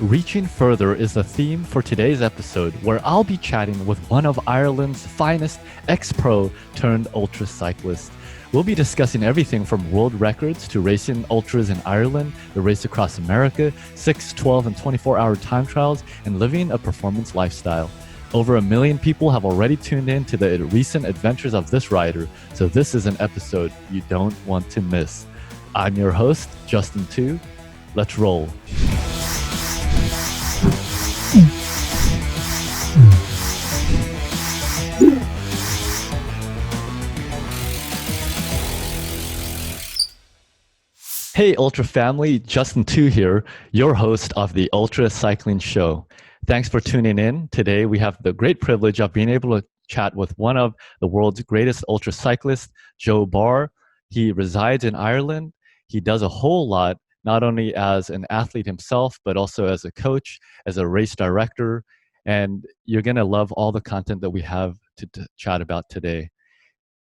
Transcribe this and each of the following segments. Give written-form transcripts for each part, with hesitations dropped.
Reaching Further is the theme for today's episode, where I'll be chatting with one of Ireland's finest ex-pro turned ultra cyclists. We'll be discussing everything from world records to racing ultras in Ireland, the race across America, 6, 12, and 24-hour time trials, and living a performance lifestyle. Over 1 million people have already tuned in to the recent adventures of this rider, so this is an episode you don't want to miss. I'm your host, Justin Tu. Let's roll. Hey Ultra family, Justin Tu here, your host of the Ultra Cycling Show. Thanks for tuning in. Today we have the great privilege of being able to chat with one of the world's greatest ultra cyclists, Joe Barr. He resides in Ireland. He does a whole lot, not only as an athlete himself, but also as a coach, as a race director. And you're going to love all the content that we have to chat about today.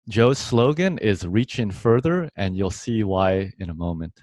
Joe's slogan is "Reaching Further," and you'll see why in a moment.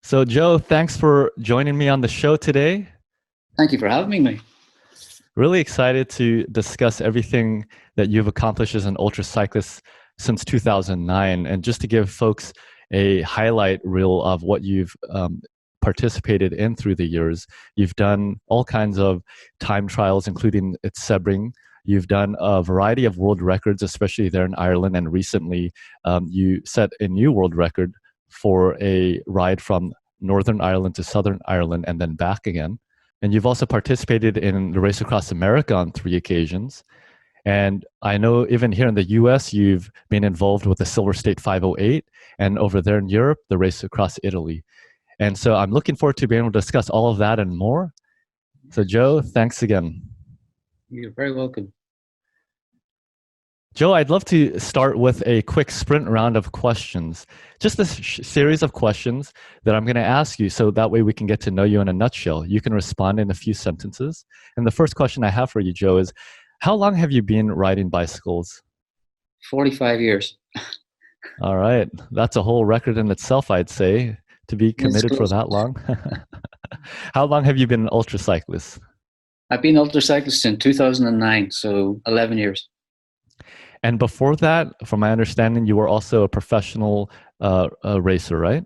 So Joe, thanks for joining me on the show today. Thank you for having me. Really excited to discuss everything that you've accomplished as an ultra cyclist since 2009. And just to give folks a highlight reel of what you've participated in through the years, you've done all kinds of time trials, including at Sebring. You've done a variety of world records, especially there in Ireland. And recently, you set a new world record for a ride from Northern Ireland to Southern Ireland and then back again. And you've also participated in the race across America on 3 occasions. And I know even here in the US, you've been involved with the Silver State 508, and over there in Europe, the race across Italy. And so I'm looking forward to being able to discuss all of that and more. So Joe, thanks again. You're very welcome. Joe, I'd love to start with a quick sprint round of questions. Just a series of questions that I'm going to ask you so that way we can get to know you in a nutshell. You can respond in a few sentences. And the first question I have for you, Joe, is how long have you been riding bicycles? 45 years. All right. That's a whole record in itself, I'd say, to be committed for that long. How long have you been an ultra cyclist? I've been ultra cyclist in 2009, so 11 years. And before that, from my understanding, you were also a professional racer, right?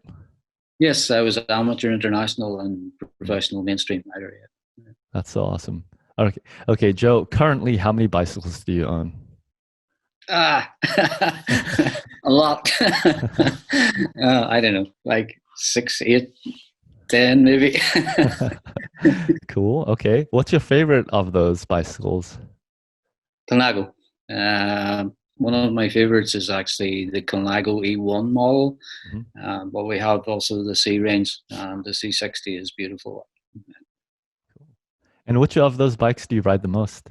Yes, I was amateur, international, and Mm, professional mainstream rider. Yeah. that's so awesome. Okay, okay, Joe. Currently, how many bicycles do you own? Ah, a lot. I don't know, like 6, 8, 10, maybe. Cool. Okay. What's your favorite of those bicycles? Colnago. One of my favorites is actually the Colnago E1 model, Mhm. but we have also the C range. The C60 is beautiful. And which of those bikes do you ride the most?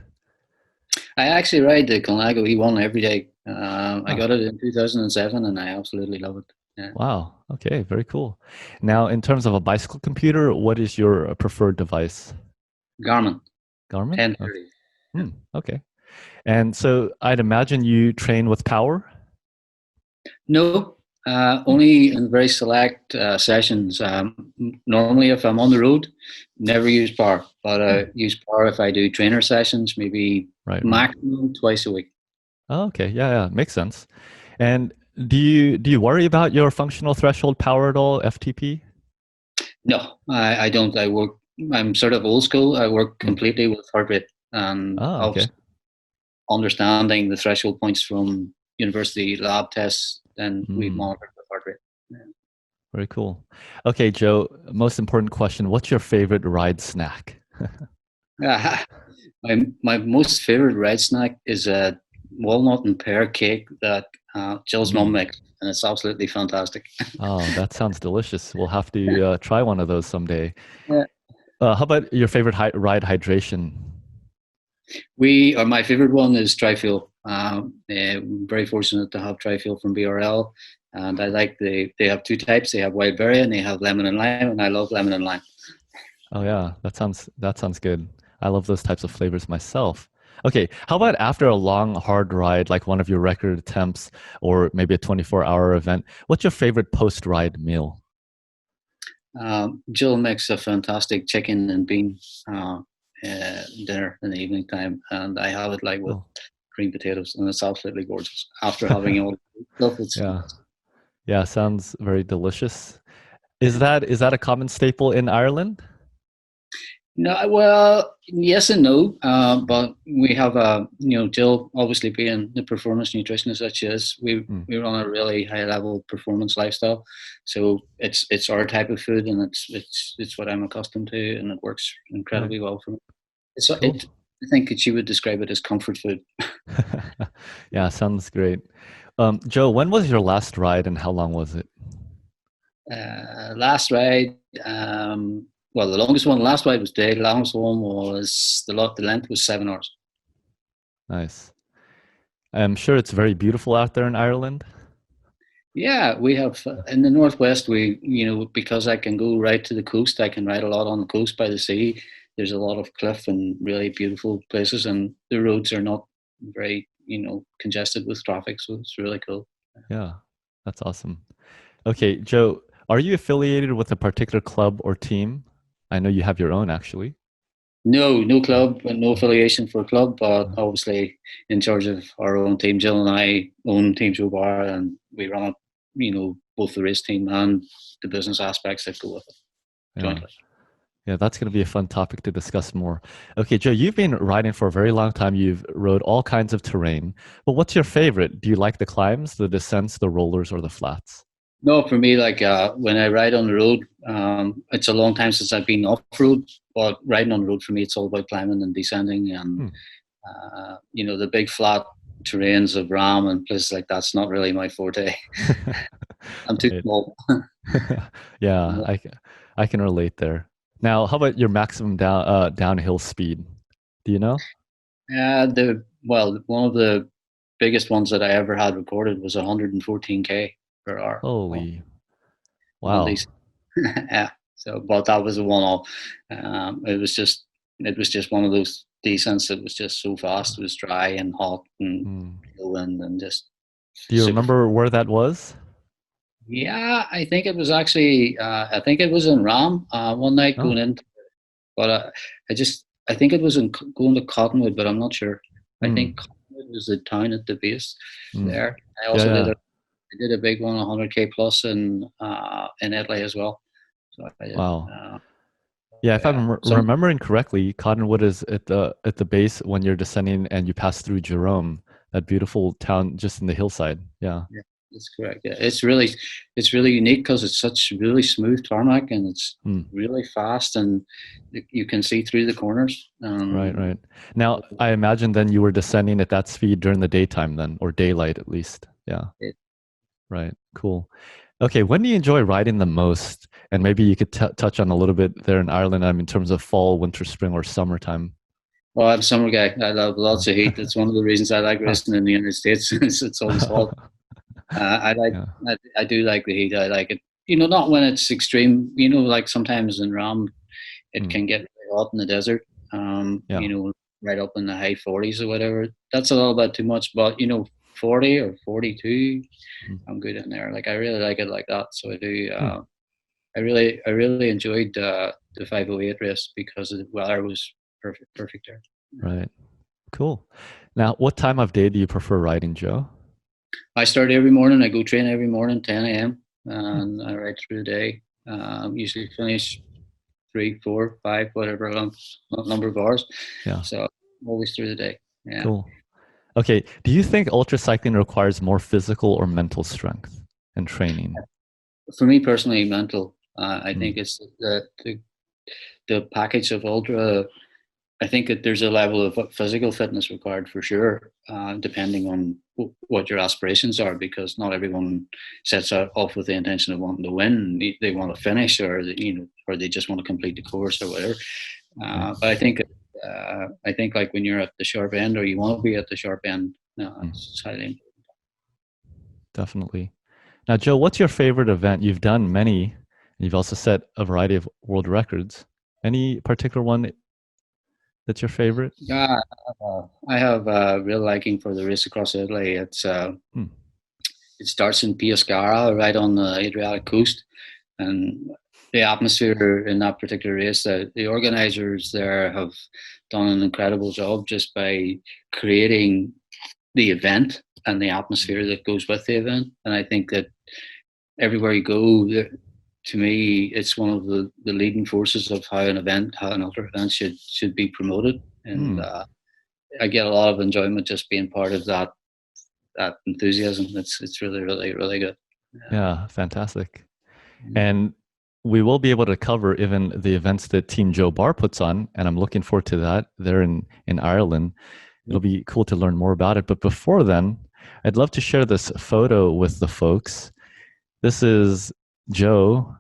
I actually ride the Colnago E1 every day. I Oh, got it in 2007, and I absolutely love it. Yeah. wow. Okay, very cool. Now, in terms of a bicycle computer, what is your preferred device? Garmin Garmin? Okay. 1030. Yeah. Okay. And so I'd imagine you train with power? No, Hmm. only in very select sessions. Normally, if I'm on the road, never use power, but Hmm. use power if I do trainer sessions, maybe Right, right. maximum twice a week. Oh, okay. Yeah, yeah. Makes sense. And do you worry about your functional threshold power at all, FTP? No, I don't. I'm sort of old school. I work Hmm. completely with heart rate, and Oh, okay. obviously understanding the threshold points from university lab tests. Then we Hmm. monitor the heart rate. Very cool. Okay, Joe, most important question. What's your favorite ride snack? Yeah. My most favorite red snack is a walnut and pear cake that Jill's mum Mm. makes, and it's absolutely fantastic. Oh, that sounds delicious. We'll have to try one of those someday. Yeah. How about your favorite ride hydration? My favorite one is Trifuel. I'm very fortunate to have Trifuel from BRL, and I like they have two types. They have wild berry and they have lemon and lime, and I love lemon and lime. Oh yeah, that sounds good. I love those types of flavors myself. Okay, how about after a long, hard ride, like one of your record attempts, or maybe a 24-hour event? What's your favorite post-ride meal? Jill makes a fantastic chicken and bean dinner in the evening time, and I have it like with Oh, cream potatoes, and it's absolutely gorgeous. After having all the stuff, it's yeah, fantastic. yeah, sounds very delicious. Is that a common staple in Ireland? No, well, yes and no, but we have Jill obviously being the performance nutritionist that she is. Hmm, We run a really high level performance lifestyle, so it's our type of food, and it's what I'm accustomed to, and it works right, incredibly well for me. cool. I think that she would describe it as comfort food. Yeah, sounds great. Joe, when was your last ride and how long was it? Last ride, well, the longest one, last ride was day. The longest one was the length was 7 hours. Nice. I'm sure it's very beautiful out there in Ireland. Yeah, we have in the northwest. Because I can go right to the coast. I can ride a lot on the coast by the sea. There's a lot of cliff and really beautiful places, and the roads are not very congested with traffic. So it's really cool. Yeah, that's awesome. Okay, Joe, are you affiliated with a particular club or team? I know you have your own actually. No, no club, and no affiliation for a club, but Uh, obviously in charge of our own team. Jill and I own Team Joe Barr, and we run it, both the race team and the business aspects that go with it Yeah. jointly. Yeah, that's going to be a fun topic to discuss more. Okay, Joe, you've been riding for a very long time. You've rode all kinds of terrain. But what's your favorite? Do you like the climbs, the descents, the rollers, or the flats? No, for me, like when I ride on the road, it's a long time since I've been off road, but riding on the road for me, it's all about climbing and descending, and Hmm. the big flat terrains of RAAM and places like that's not really my forte. I'm too Right. small. Yeah, I can relate there. Now, how about your maximum downhill speed? Do you know? One of the biggest ones that I ever had recorded was 114 per hour Holy, on wow. these. Yeah. So, but that was a one-off. It was just one of those descents. It was just so fast. It was dry and hot and Hmm. wind and just Do you super. remember where that was? Yeah, I think it was actually. I think it was in Ram one night going Oh. in, but I think it was going to Cottonwood, but I'm not sure. I Hmm. think Cottonwood was the town at the base Hmm. there. I Yeah, also did yeah. it. I did a big one, 100K plus in Italy as well. So I did. Wow. Yeah, if Yeah. I'm Some remembering correctly, Cottonwood is at the base when you're descending and you pass through Jerome, that beautiful town just in the hillside. Yeah. Yeah, that's correct. Yeah, it's really unique because it's such really smooth tarmac and it's Hmm. really fast and you can see through the corners. Right, right. Now, I imagine then you were descending at that speed during the daytime then, or daylight at least. Yeah. It, Right. Cool. Okay. When do you enjoy riding the most? And maybe you could touch on a little bit there in Ireland, in terms of fall, winter, spring, or summertime. well, I'm a summer guy. I love lots of heat. That's one of the reasons I like Huh. racing in the United States. It's always hot. I like. Yeah. I do like the heat. I like it. Not when it's extreme. Like sometimes in RAAM, it Mm. can get really hot in the desert. Yeah. Right up in the high 40s or whatever. That's a little bit too much, but 40 or 42, Mm. I'm good in there. Like I really like it like that. So I do. Hmm. I really enjoyed the 508 race because the weather was perfect there. Right. Cool. Now, what time of day do you prefer riding, Joe? I start every morning. I go train every morning, 10 a.m. Hmm. and I ride through the day. Usually finish 3, 4, 5, whatever number of hours. Yeah. So always through the day. Yeah. Cool. Okay. Do you think ultra cycling requires more physical or mental strength and training? For me personally, mental. I Mm. think it's the package of ultra. I think that there's a level of physical fitness required for sure, depending on what your aspirations are, because not everyone sets out off with the intention of wanting to win. They want to finish, or they just want to complete the course or whatever. Right. But I think like when you're at the sharp end, or you want to be at the sharp end, Mm. it's highly. Definitely. Now, Joe, what's your favorite event? You've done many. You've also set a variety of world records. Any particular one that's your favorite? Yeah, I have a real liking for the race across Italy. Hmm. It starts in Pescara, right on the Adriatic coast, and the atmosphere in that particular race. The organisers there have done an incredible job just by creating the event and the atmosphere that goes with the event. And I think that everywhere you go, to me, it's one of the leading forces of how an ultra event should be promoted. And Hmm. I get a lot of enjoyment just being part of that enthusiasm. It's really really really good. Yeah, fantastic. Yeah. And we will be able to cover even the events that Team Joe Barr puts on, and I'm looking forward to that. They're in Ireland. It'll be cool to learn more about it. But before then, I'd love to share this photo with the folks. This is Joe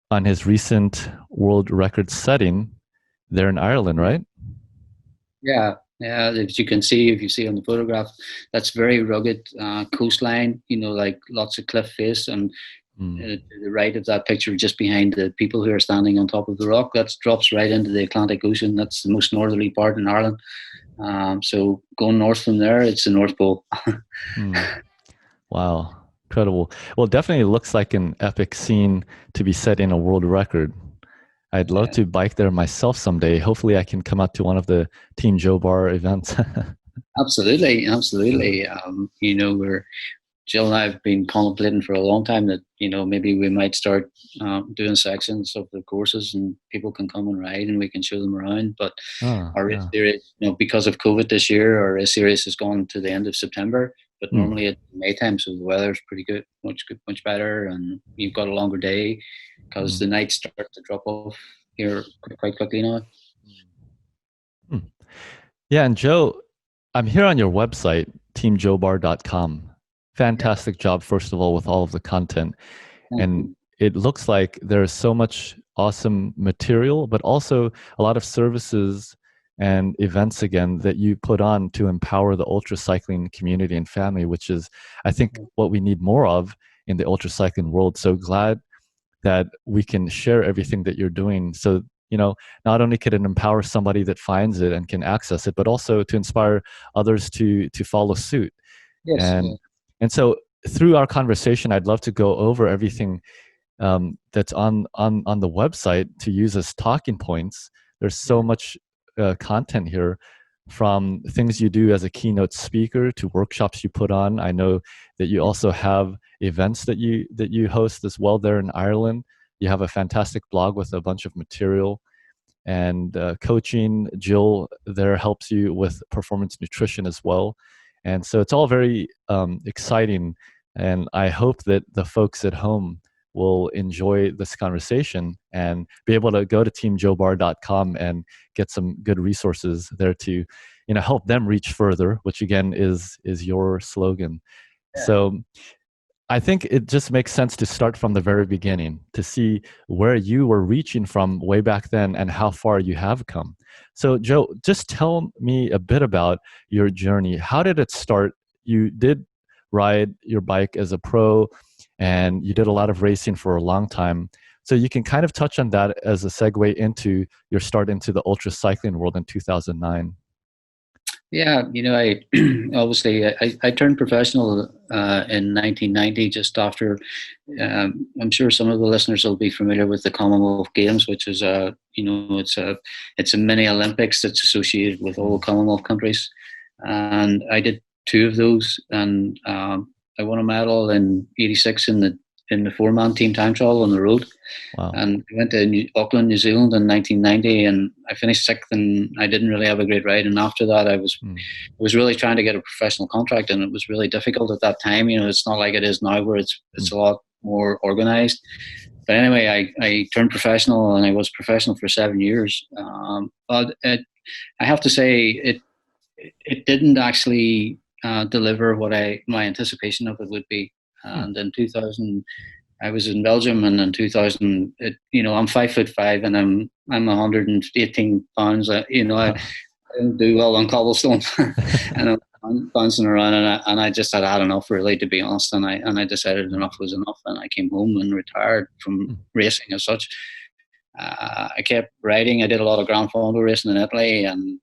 on his recent world record setting there in Ireland, right? Yeah, yeah. As you can see, if you see on the photograph, that's very rugged coastline. Like lots of cliff face, and Mm. to the right of that picture, just behind the people who are standing on top of the rock, that drops right into the Atlantic Ocean. That's the most northerly part in Ireland. So going north from there, it's the North Pole. Mm. Wow, incredible. Well, it definitely looks like an epic scene to be set in a world record. I'd love Yeah. to bike there myself someday. Hopefully, I can come out to one of the Team Joe Bar events. Absolutely, Yeah. absolutely. We're Jill and I have been contemplating for a long time that maybe we might start doing sections of the courses and people can come and ride and we can show them around. But Ah, our race yeah. series, because of COVID this year, our race series has gone to the end of September. But Mm. normally it's May time, so the weather's pretty good, much better, and you've got a longer day because Mm. the nights start to drop off here quite quickly now. Mm. Yeah, and Joe, I'm here on your website, teamjoebar.com. Yeah, Fantastic job, first of all, with all of the content. thank And you. it looks like there's so much awesome material, but also a lot of services and events again that you put on to empower the ultra cycling community and family, which is, I think, what we need more of in the ultra cycling world. So glad that we can share everything that you're doing. So, not only can it empower somebody that finds it and can access it, but also to inspire others to follow suit. Yes, And and so through our conversation, I'd love to go over everything that's on the website to use as talking points. There's so yeah, much content here from things you do as a keynote speaker to workshops you put on. I know that you also have events that you host as well there in Ireland. You have a fantastic blog with a bunch of material and coaching. Jill there helps you with performance nutrition as well. And so it's all very exciting. And I hope that the folks at home will enjoy this conversation and be able to go to teamjoebarr.com and get some good resources there to, help them reach further, which again is your slogan. Yeah. So I think it just makes sense to start from the very beginning to see where you were reaching from way back then and how far you have come. So, Joe, just tell me a bit about your journey. How did it start? You did ride your bike as a pro and you did a lot of racing for a long time. So, you can kind of touch on that as a segue into your start into the ultra cycling world in 2009. Yeah, I obviously I turned professional in 1990, just after. I'm sure some of the listeners will be familiar with the Commonwealth Games, which is it's a mini Olympics that's associated with all the Commonwealth countries, and I did two of those, and I won a medal in '86 in the 4-man team time trial on the road. Wow. And I went to Auckland, New Zealand in 1990, and I finished sixth, and I didn't really have a great ride. And after that, I was really trying to get a professional contract, and it was really difficult at that time. It's not like it is now, where it's a lot more organized. But anyway, I turned professional, and I was professional for 7 years. But I have to say, it didn't actually deliver what my anticipation of it would be. And in 2000, I was in Belgium, and in 2000, I'm 5'5", and I'm 118 pounds. I don't do well on cobblestone, and I'm bouncing around, and I just had enough, really, to be honest. And I decided enough was enough, and I came home and retired from racing as such. I kept riding. I did a lot of Grand Fondo racing in Italy, and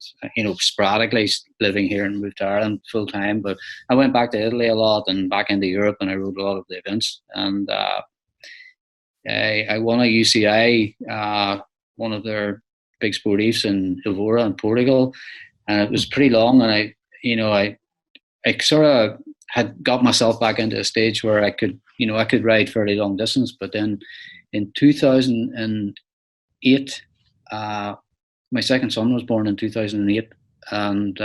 sporadically living here, and moved to Ireland full time. But I went back to Italy a lot and back into Europe, and I rode a lot of the events. And I won a UCI, one of their big sportives in Evora in Portugal, and it was pretty long. And I sort of had got myself back into a stage where I could ride fairly long distance. But then in 2008, my second son was born in 2008, and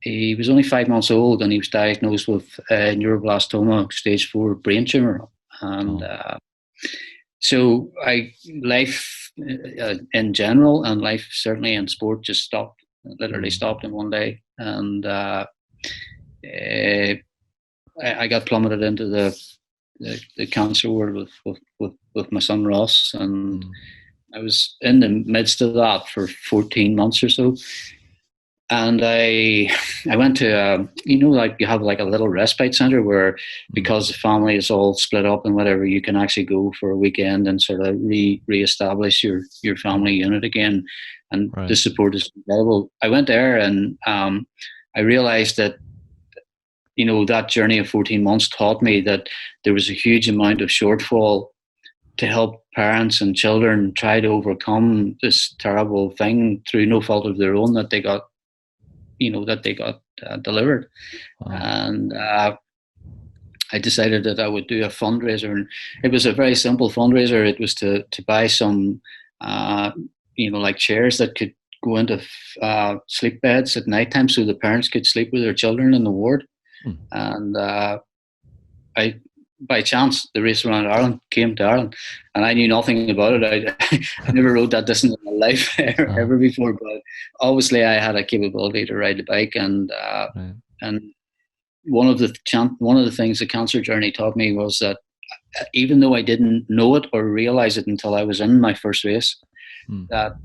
he was only 5 months old, and he was diagnosed with neuroblastoma, stage 4 brain tumor. And so life in general, and life certainly in sport, just stopped, literally stopped in one day. And I got plummeted into the cancer world with my son Ross, and I was in the midst of that for 14 months or so. And I went to like you have like a little respite center where, because the family is all split up and whatever, you can actually go for a weekend and sort of reestablish your family unit again, and the support is incredible. I went there, and I realized that that journey of 14 months taught me that there was a huge amount of shortfall to help parents and children try to overcome this terrible thing through no fault of their own that they got delivered. Wow. And I decided that I would do a fundraiser, and it was a very simple fundraiser. It was to buy some, like chairs that could go into sleep beds at nighttime, so the parents could sleep with their children in the ward. And by chance, the race around Ireland came to Ireland, and I knew nothing about it. I never rode that distance in my life ever before, but obviously I had a capability to ride the bike, and one of the things the cancer journey taught me was that even though I didn't know it or realize it until I was in my first race, that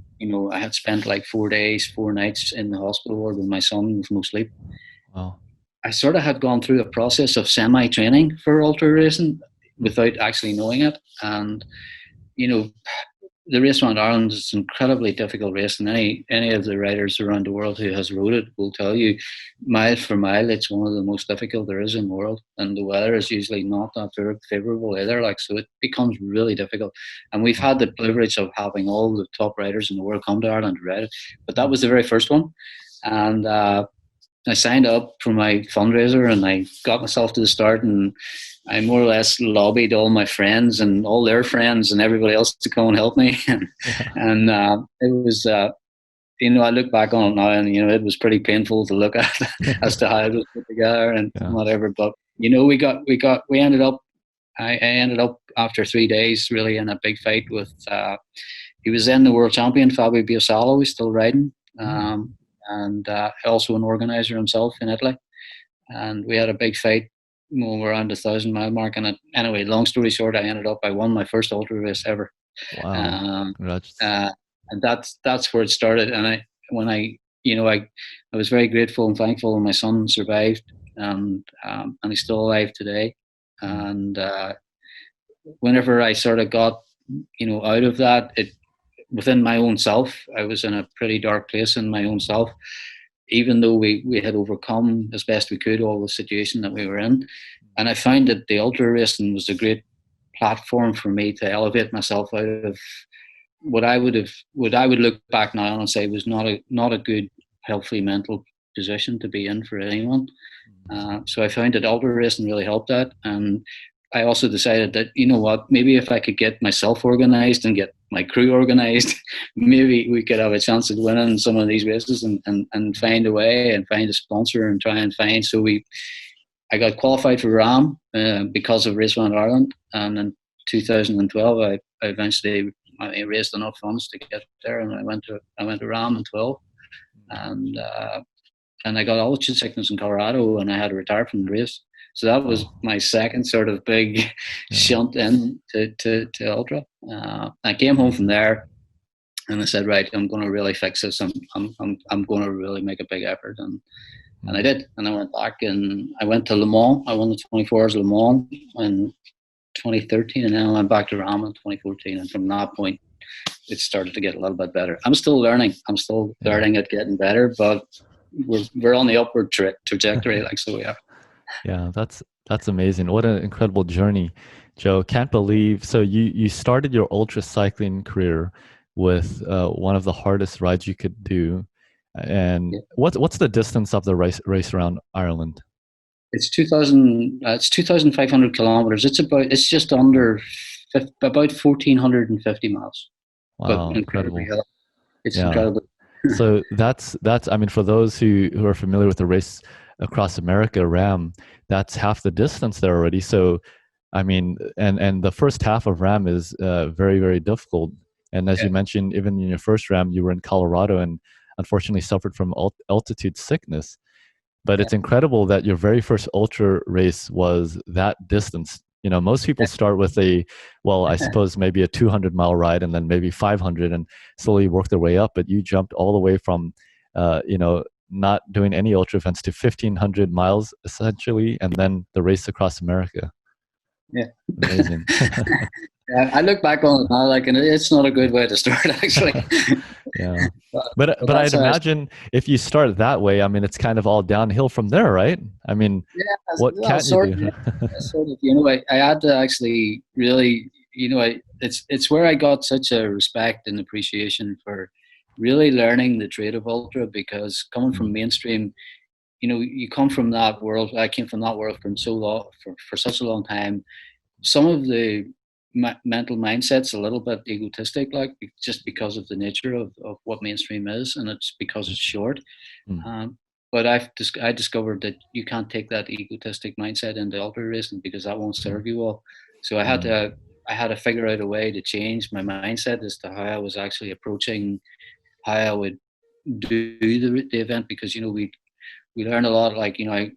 I had spent like 4 days, 4 nights in the hospital ward with my son with no sleep. Wow. I sort of had gone through a process of semi-training for ultra racing without actually knowing it. And, the race around Ireland is an incredibly difficult race, and any of the riders around the world who has rode it will tell you, mile for mile, it's one of the most difficult there is in the world, and the weather is usually not that favourable either. Like, so it becomes really difficult. And we've had the privilege of having all the top riders in the world come to Ireland to ride it, but that was the very first one, and I signed up for my fundraiser and I got myself to the start, and I more or less lobbied all my friends and all their friends and everybody else to come and help me. And it was, I look back on it now, and it was pretty painful to look at as to how it was put together and whatever. But we ended up. I ended up after 3 days really in a big fight with. He was then the world champion, Fabio Biasalo, was still riding. And also an organizer himself in Italy. And we had a big fight when we were around the 1,000-mile mark. And anyway, long story short, I won my first ultra race ever. Wow! And that's where it started. And I was very grateful and thankful. And my son survived, and he's still alive today. And whenever I sort of got out of that, within my own self, I was in a pretty dark place in my own self, even though we had overcome as best we could all the situation that we were in. And I found that the ultra racing was a great platform for me to elevate myself out of what I would look back now and say was not a good, healthy mental position to be in for anyone. So I found that ultra racing really helped that. And I also decided that, maybe if I could get myself organized and get my crew organized, maybe we could have a chance of winning some of these races and find a way and find a sponsor and try and find. So I got qualified for RAAM because of Race Around Ireland. And in 2012, I eventually raised enough funds to get there, and I went to RAAM in 12. And I got altitude sickness in Colorado, and I had to retire from the race. So that was my second sort of big shunt in to ultra. I came home from there, and I said, right, I'm going to really fix this. I'm going to really make a big effort, and I did. And I went back and I went to Le Mans. I won the 24 Hours Le Mans in 2013, and then I went back to RAAM in 2014. And from that point, it started to get a little bit better. I'm still learning. I'm still learning at getting better, but we're on the upward trajectory, like so we are. Yeah, that's amazing. What an incredible journey, Joe. Can't believe. So you started your ultra cycling career with one of the hardest rides you could do. And what's the distance of the race around Ireland? It's 2,500 kilometers. It's just under about 1,450 miles. Wow, incredible. It's incredible. So that's I mean, for those who are familiar with the race across America, RAAM, that's half the distance there already. So I mean, and the first half of RAAM is very, very difficult. And as you mentioned, even in your first RAAM, you were in Colorado and unfortunately suffered from altitude sickness. But it's incredible that your very first ultra race was that distance. Most people start with I suppose maybe a 200-mile ride and then maybe 500 and slowly work their way up. But you jumped all the way from, not doing any ultra events to 1,500 miles essentially, and then the race across America. Yeah. Amazing. I look back on it now, and it's not a good way to start, actually. Yeah. But I'd imagine if you start that way, I mean, it's kind of all downhill from there, right? I mean, what can't you do? Sort of, I had to actually really, it's where I got such a respect and appreciation for really learning the trade of ultra, because coming from mainstream, you come from that world. I came from that world for such a long time. Some of the mental mindset's a little bit egotistic, just because of the nature of what mainstream is, and it's because it's short. But I discovered that you can't take that egotistic mindset into ultra racing, because that won't serve you well. So I had to figure out a way to change my mindset as to how I was actually approaching how I would do the event, because we learn a lot. I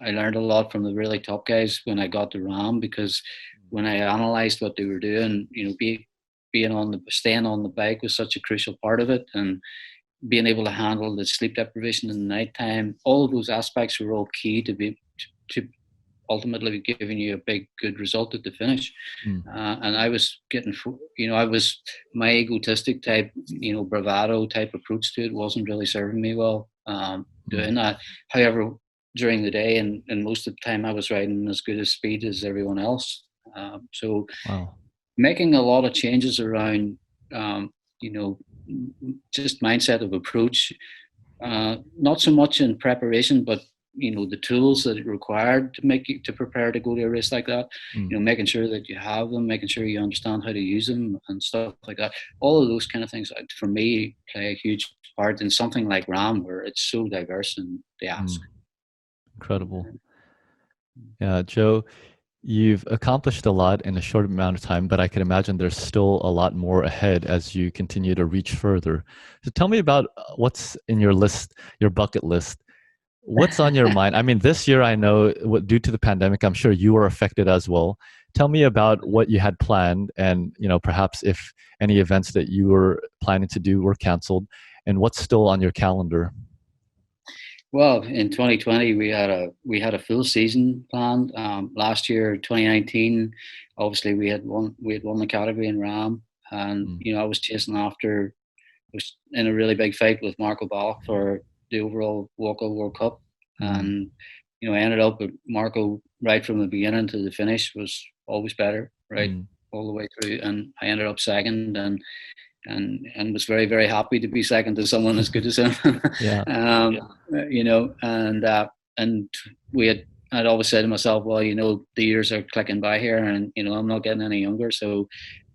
learned a lot from the really top guys when I got to RAAM, because when I analysed what they were doing, staying on the bike was such a crucial part of it, and being able to handle the sleep deprivation in the nighttime. All of those aspects were all key to ultimately giving you a big good result at the finish. Mm. And I was getting, I was my egotistic type, bravado type approach to it wasn't really serving me well. Mm. Doing that, however, during the day and most of the time, I was riding as good a speed as everyone else. So Wow. making a lot of changes around, um, you know, just mindset of approach, not so much in preparation, but the tools that it required to make you to prepare to go to a race like that. Mm. Making sure that you have them, making sure you understand how to use them and stuff like that. All of those kind of things, for me, play a huge part in something like RAAM, where it's so diverse in the ask. Mm. Incredible. Yeah, Joe, you've accomplished a lot in a short amount of time, but I can imagine there's still a lot more ahead as you continue to reach further. So tell me about what's in your list, your bucket list. What's on your mind? I mean, this year I know due to the pandemic, I'm sure you were affected as well. Tell me about what you had planned and, perhaps if any events that you were planning to do were canceled and what's still on your calendar. Well, in 2020, we had a full season planned. Last year, 2019, obviously we had won the category in RAM, and Mm. I was chasing after, was in a really big fight with Marco Bach for the overall Walker World Cup, Mm. and I ended up with Marco right from the beginning to the finish was always better, right Mm. all the way through, and I ended up second, and was very very happy to be second to someone as good as him. Yeah. And I'd always said to myself, well, the years are clicking by here, and I'm not getting any younger, so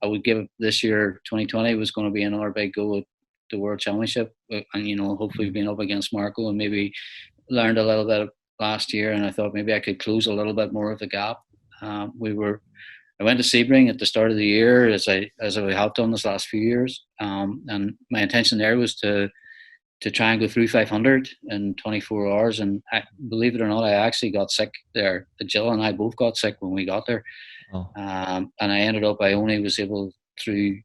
I would give this year 2020 was going to be another big go at the World Championship, and hopefully Mm. being up against Marco, and maybe learned a little bit last year, and I thought maybe I could close a little bit more of the gap. I went to Sebring at the start of the year, as I have done this last few years, and my intention there was to try and go through 500 in 24 hours. And believe it or not, I actually got sick there. Jill and I both got sick when we got there, Oh. and I ended up I only was able through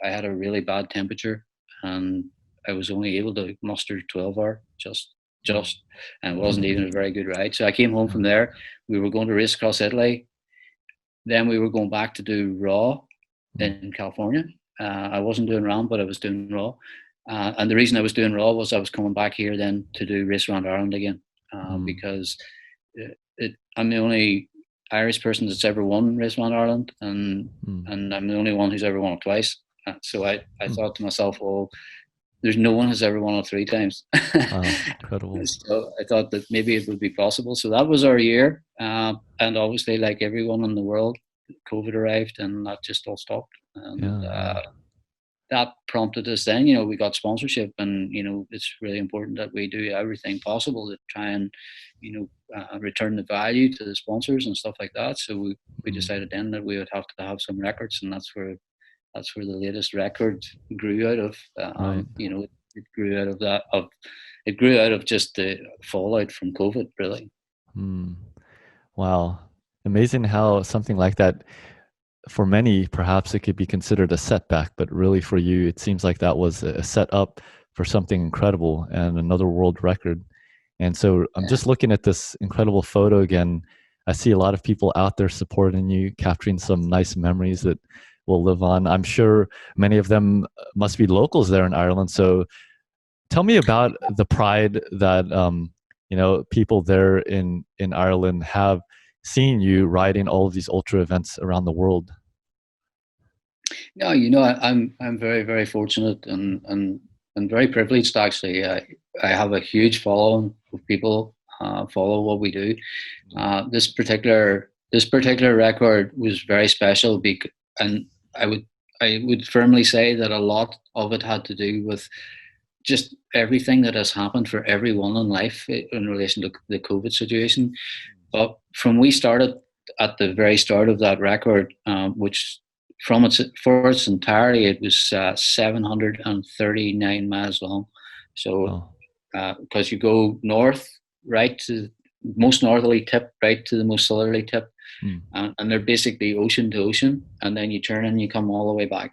I had a really bad temperature, and I was only able to muster 12 hour Mm. just, and it wasn't even a very good ride. So I came home Yeah. from there. We were going to race across Italy, then we were going back to do Raw Mm. in California. I wasn't doing RAAM, but I was doing Raw. And the reason I was doing Raw was I was coming back here then to do Race Around Ireland again, Mm. because I'm the only Irish person that's ever won Race Around Ireland, and Mm. I'm the only one who's ever won it twice. So I Mm. thought to myself, well, there's no one has ever won it three times. Wow, incredible. So I thought that maybe it would be possible. So that was our year. And obviously, like everyone in the world, COVID arrived and that just all stopped. And Yeah, yeah. that prompted us then, we got sponsorship, and, it's really important that we do everything possible to try and, return the value to the sponsors and stuff like that. So we Mm. decided then that we would have to have some records, and that's where the latest record grew out of. Right. It grew out of it grew out of just the fallout from COVID, really. Mm. Wow. Amazing how something like that, for many, perhaps it could be considered a setback, but really for you, it seems like that was a setup for something incredible and another world record. And so I'm Yeah. just looking at this incredible photo again. I see a lot of people out there supporting you, capturing some nice memories that will live on. I'm sure many of them must be locals there in Ireland. So tell me about the pride that people there in Ireland have seen you riding all of these ultra events around the world. No, I'm very very fortunate and very privileged actually. I have a huge following of people follow what we do. This particular record was very special, and I would I would firmly say that a lot of it had to do with just everything that has happened for everyone in life in relation to the COVID situation. But from we started at the very start of that record, which for its entirety, it was 739 miles long. So Oh. because you go north right to most northerly tip, right to the most southerly tip, Mm. and they're basically ocean to ocean, and then you turn and you come all the way back.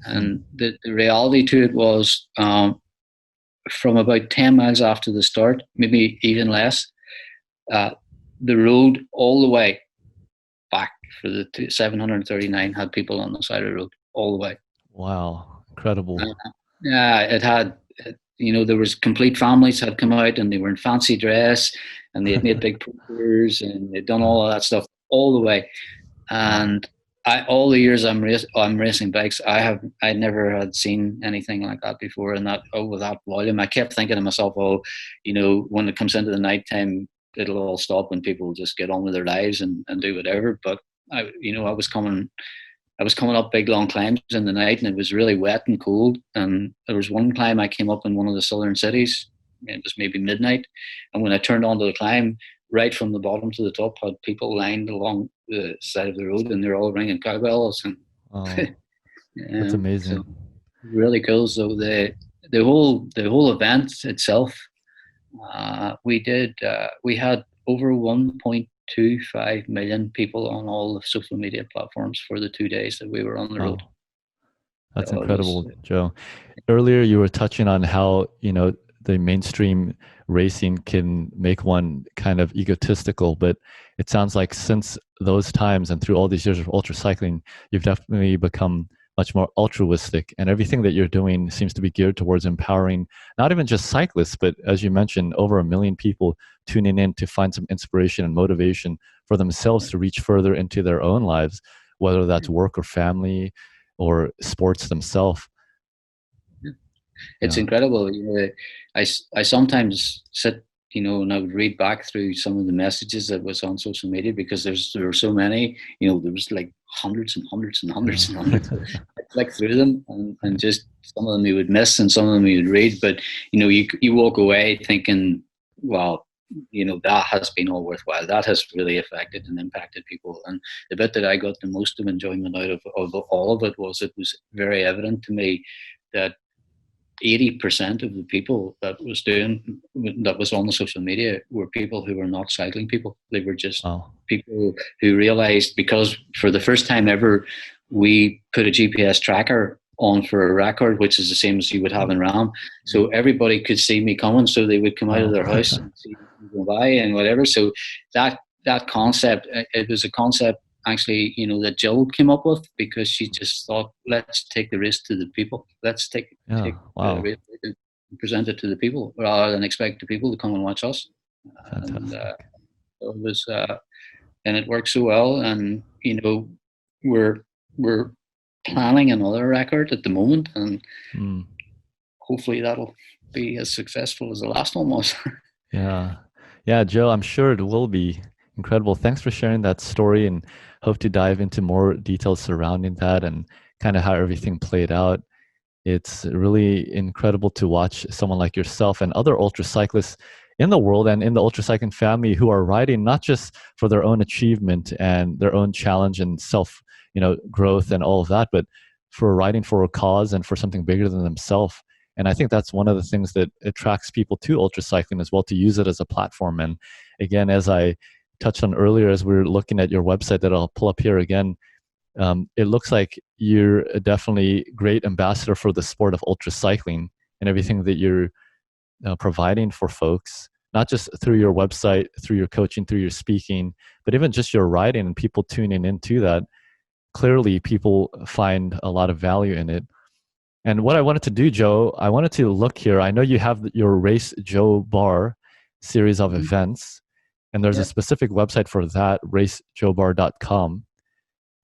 Mm. And the reality to it was, from about 10 miles after the start, maybe even less, uh, the road all the way back for the 739 had people on the side of the road all the way. Wow, incredible. Yeah, it had, there was complete families had come out and they were in fancy dress and they had made big posters and they'd done all of that stuff all the way. Wow. And all the years I'm racing bikes, I never had seen anything like that before. And with that volume, I kept thinking to myself, oh, when it comes into the nighttime, it'll all stop and people will just get on with their lives and do whatever. But I was coming up big long climbs in the night, and it was really wet and cold. And there was one climb I came up in one of the southern cities. It was maybe midnight, and when I turned onto the climb, right from the bottom to the top, had people lined along the side of the road, and they're all ringing cowbells. And Oh, that's so amazing. really cool. So the whole event itself, we had over 1.25 million people on all the social media platforms for the 2 days that we were on the road. Wow, that's So it was, incredible, Joe. Earlier, you were touching on how, the mainstream racing can make one kind of egotistical, but it sounds like since those times and through all these years of ultra cycling, you've definitely become much more altruistic, and everything that you're doing seems to be geared towards empowering not even just cyclists, but as you mentioned, over 1 million people tuning in to find some inspiration and motivation for themselves to reach further into their own lives, whether that's work or family or sports themselves. it's Yeah. incredible. I sometimes sit, and I would read back through some of the messages that was on social media because there were so many. There was like hundreds and hundreds and hundreds and hundreds. Yeah. I flick through them and just some of them you would miss and some of them you would read, but you walk away thinking, wow, that has been all worthwhile. That has really affected and impacted people. And the bit that I got the most of enjoyment out of all of it was very evident to me that 80% of the people that was on the social media were people who were not cycling people. They were just Wow. people who realized, because for the first time ever, we put a GPS tracker on for a record, which is the same as you would have in RAAM. So everybody could see me coming, so they would come out of Wow. their house and see me go by and whatever. So that concept, it was a concept actually, that Jill came up with, because she just thought, let's take the race to the people. Let's Yeah. take the Wow. race and present it to the people rather than expect the people to come and watch us. And Fantastic. it was, and it worked so well. And we're we're planning another record at the moment, and Mm. hopefully that'll be as successful as the last one was. Yeah. Yeah, Joe, I'm sure it will be incredible. Thanks for sharing that story, and hope to dive into more details surrounding that and kind of how everything played out. It's really incredible to watch someone like yourself and other ultra cyclists in the world and in the ultra cycling family who are riding not just for their own achievement and their own challenge and self, growth and all of that, but for riding for a cause and for something bigger than themselves. And I think that's one of the things that attracts people to ultra cycling as well, to use it as a platform. And again, as I touched on earlier, as we are looking at your website that I'll pull up here again, it looks like you're a definitely great ambassador for the sport of ultra cycling and everything that you're providing for folks, not just through your website, through your coaching, through your speaking, but even just your writing and people tuning into that. Clearly, people find a lot of value in it. And what I wanted to do, Joe, I wanted to look here. I know you have your Race Joe Barr series of events, and there's a Yeah. specific website for that, racejoebarr.com.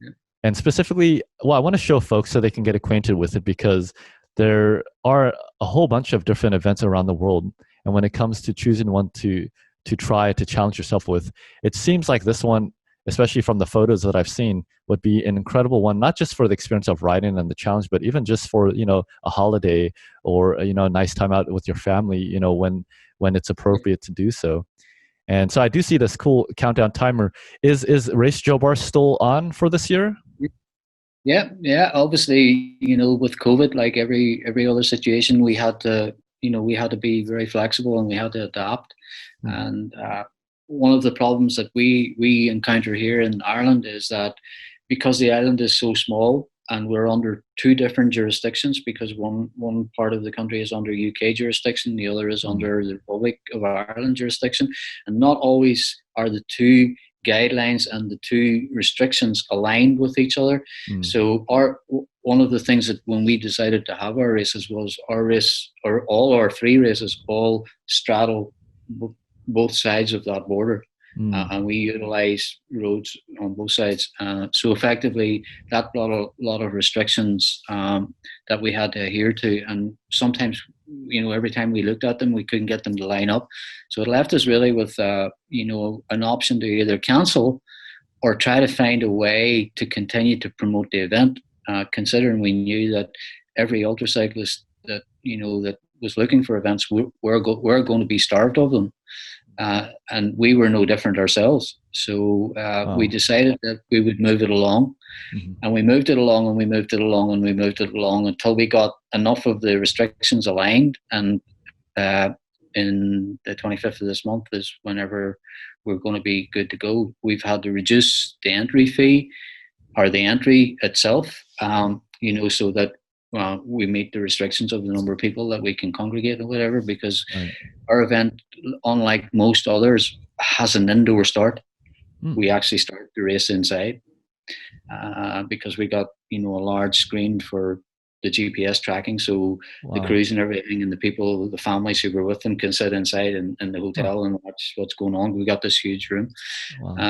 Yeah. And specifically, well, I want to show folks so they can get acquainted with it, because there are a whole bunch of different events around the world. And when it comes to choosing one to try to challenge yourself with, it seems like this one, especially from the photos that I've seen, would be an incredible one, not just for the experience of riding and the challenge, but even just for, a holiday or, a nice time out with your family, when it's appropriate to do so. And so I do see this cool countdown timer. Is Race Joe Bar still on for this year? Yeah, yeah. Obviously, with COVID, like every other situation, we had to be very flexible and we had to adapt. Mm. And one of the problems that we encounter here in Ireland is that because the island is so small, and we're under two different jurisdictions, because one part of the country is under UK jurisdiction, the other is Mm. under the Republic of Ireland jurisdiction, and not always are the two guidelines and the two restrictions aligned with each other. Mm. So one of the things that when we decided to have our races was our race, or all our three races, all straddle both sides of that border. Mm. And we utilize roads on both sides. So effectively, that brought a lot of restrictions that we had to adhere to. And sometimes, every time we looked at them, we couldn't get them to line up. So it left us really with, an option to either cancel or try to find a way to continue to promote the event, considering we knew that every ultracyclist that was looking for events, we're going to be starved of them. And we were no different ourselves. So we decided that we would move it along. Mm-hmm. And we moved it along, and we moved it along, and we moved it along until we got enough of the restrictions aligned. And in the 25th of this month is whenever we're going to be good to go. We've had to reduce the entry fee, or the entry itself, so that we meet the restrictions of the number of people that we can congregate or whatever, because our event, unlike most others, has an indoor start. We actually start the race inside because we got a large screen for the GPS tracking, so the crews and everything, and the families who were with them, can sit inside in the hotel and watch what's going on. We got this huge room.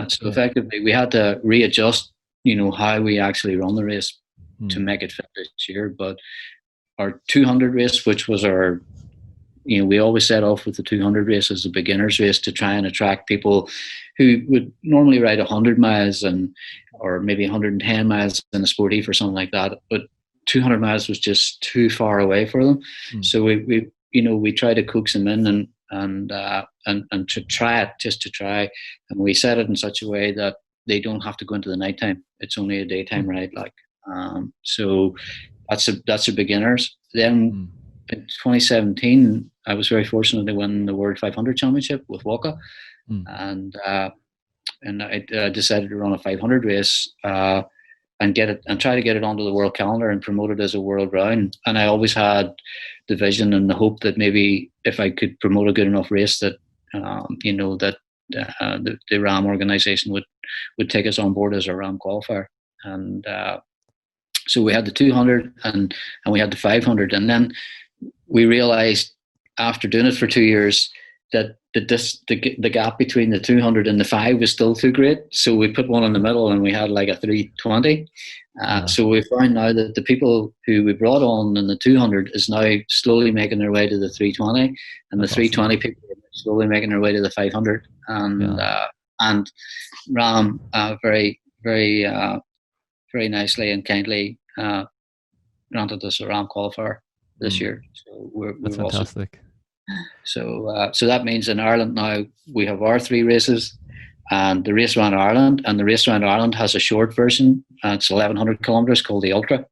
So effectively we had to readjust how we actually run the race to make it fit this year. But our 200 race, which was our, we always set off with the 200 race as a beginner's race to try and attract people who would normally ride 100 miles or maybe 110 miles in a sportive or something like that. But 200 miles was just too far away for them. So we try to coax them in and to try it, just to try. And we set it in such a way that they don't have to go into the nighttime. It's only a daytime ride, so that's a beginners. Then in 2017, I was very fortunate to win the World 500 Championship with Waka, and I decided to run a 500 race and try to get it onto the world calendar and promote it as a world round. And I always had the vision and the hope that maybe if I could promote a good enough race that the RAAM organization would take us on board as a RAAM qualifier. And so we had the 200 and we had the 500, and then we realized after doing it for 2 years that the gap between the 200 and the 5 was still too great. So we put one in the middle, and we had like a 320. So we found now that the people who we brought on in the 200 is now slowly making their way to the 320, and the 320 people are slowly making their way to the 500. And RAAM very, very, very nicely and kindly granted us a RAAM qualifier this year. So that's fantastic. So that means in Ireland now we have our 3 races, and the race around Ireland, and the race around Ireland has a short version. It's 1,100 kilometres called the Ultra,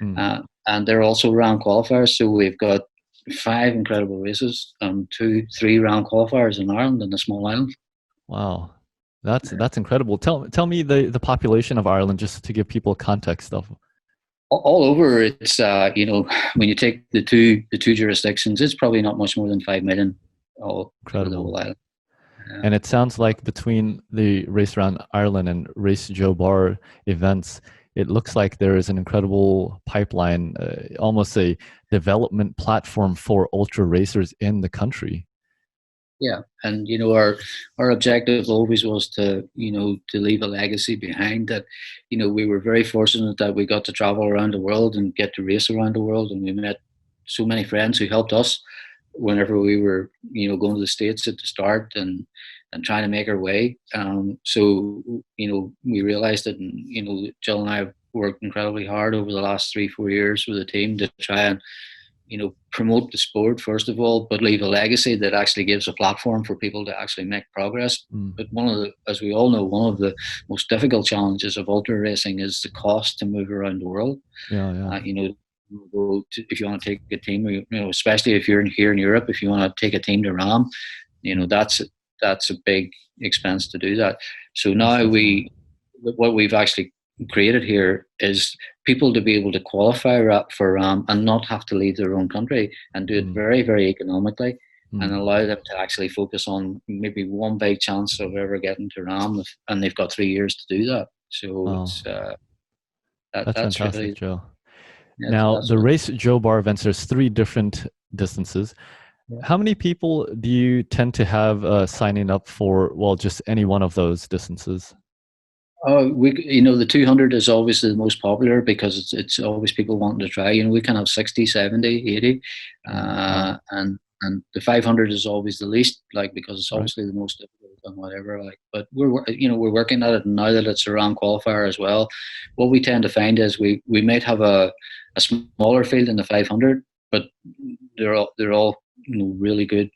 and they're also RAAM qualifiers. So we've got 5 incredible races and 2-3 RAAM qualifiers in Ireland, in a small island. Wow, that's incredible. Tell me the population of Ireland, just to give people context of. All over, it's when you take the two jurisdictions, it's probably not much more than 5 million. Incredible. The whole island. And it sounds like between the Race Around Ireland and Race Joe Barr events, it looks like there is an incredible pipeline, almost a development platform for ultra racers in the country. Yeah, and our objective always was to leave a legacy behind. That we were very fortunate that we got to travel around the world and get to race around the world, and we met so many friends who helped us whenever we were going to the States at the start and trying to make our way. So we realized that, Jill and I have worked incredibly hard over the last 3-4 years with the team to try and promote the sport first of all, but leave a legacy that actually gives a platform for people to actually make progress. But as we all know, one of the most difficult challenges of ultra racing is the cost to move around the world. If you want to take a team, especially if you're here in Europe, if you want to take a team to RAAM, that's a big expense to do that. So now what we've actually created here is people to be able to qualify for RAAM and not have to leave their own country, and do it Mm, very, very economically, and mm. allow them to actually focus on maybe one big chance of ever getting to RAAM, and they've got 3 years to do that. So Oh, it's that that's that's fantastic, really Joe. Now, that's the what. race Joe Barr events, there's three different distances. Yeah. How many people do you tend to have signing up for, well, just any one of those distances? Oh, the 200 is obviously the most popular because it's always people wanting to try. We can have 60, 70, 80, Mm, wow. and the 500 is always the least, like, because it's Right. obviously the most difficult and whatever. Like, but we're working at it, and now that it's a round qualifier as well. What we tend to find is we might have a smaller field in the 500, but they're all really good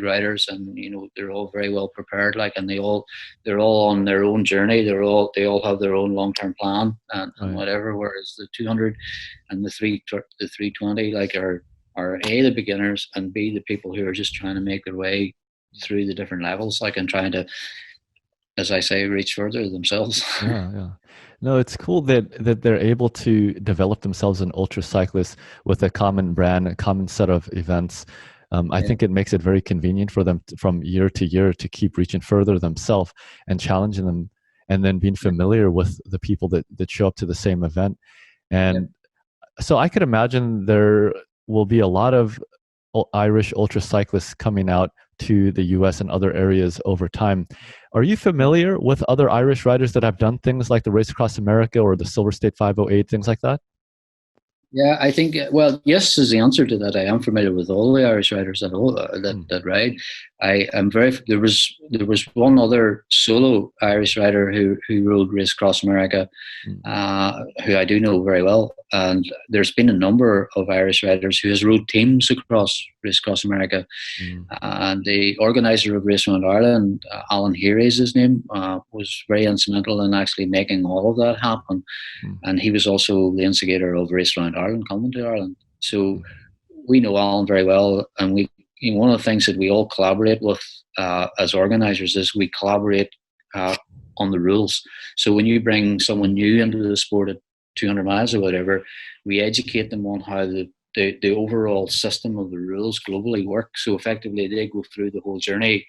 riders, and they're all very well prepared, like, and they're all on their own journey. They all have their own long-term plan, and Right. whatever, whereas the 200 and the 320, like, are A, the beginners, and B, the people who are just trying to make their way through the different levels, like, and trying to, as I say, reach further themselves. Yeah, yeah. No, it's cool that they're able to develop themselves an ultra cyclist with a common brand, a common set of events. I Yeah, think it makes it very convenient for them from year to year to keep reaching further themselves and challenging them, and then being yeah, familiar with the people that show up to the same event. yeah. And so I could imagine there will be a lot of Irish ultra cyclists coming out to the US and other areas over time. Are you familiar with other Irish riders that have done things like the Race Across America or the Silver State 508, things like that? Yeah, I think, well, yes is the answer to that. I am familiar with all the Irish riders that Mm, that ride. I am very. There was one other solo Irish rider who rode Race Across America, mm, who I do know very well. And there's been a number of Irish riders who has rode teams across Race Across America. mm, And the organizer of Race Around Ireland, Alan Heary is his name, was very instrumental in actually making all of that happen. mm, And he was also the instigator of Race Around Ireland coming to Ireland. So mm, we know Alan very well, and one of the things that we all collaborate with, as organisers, is we collaborate uh, on the rules. So when you bring someone new into the sport at 200 miles or whatever, we educate them on how the overall system of the rules globally work. So effectively, they go through the whole journey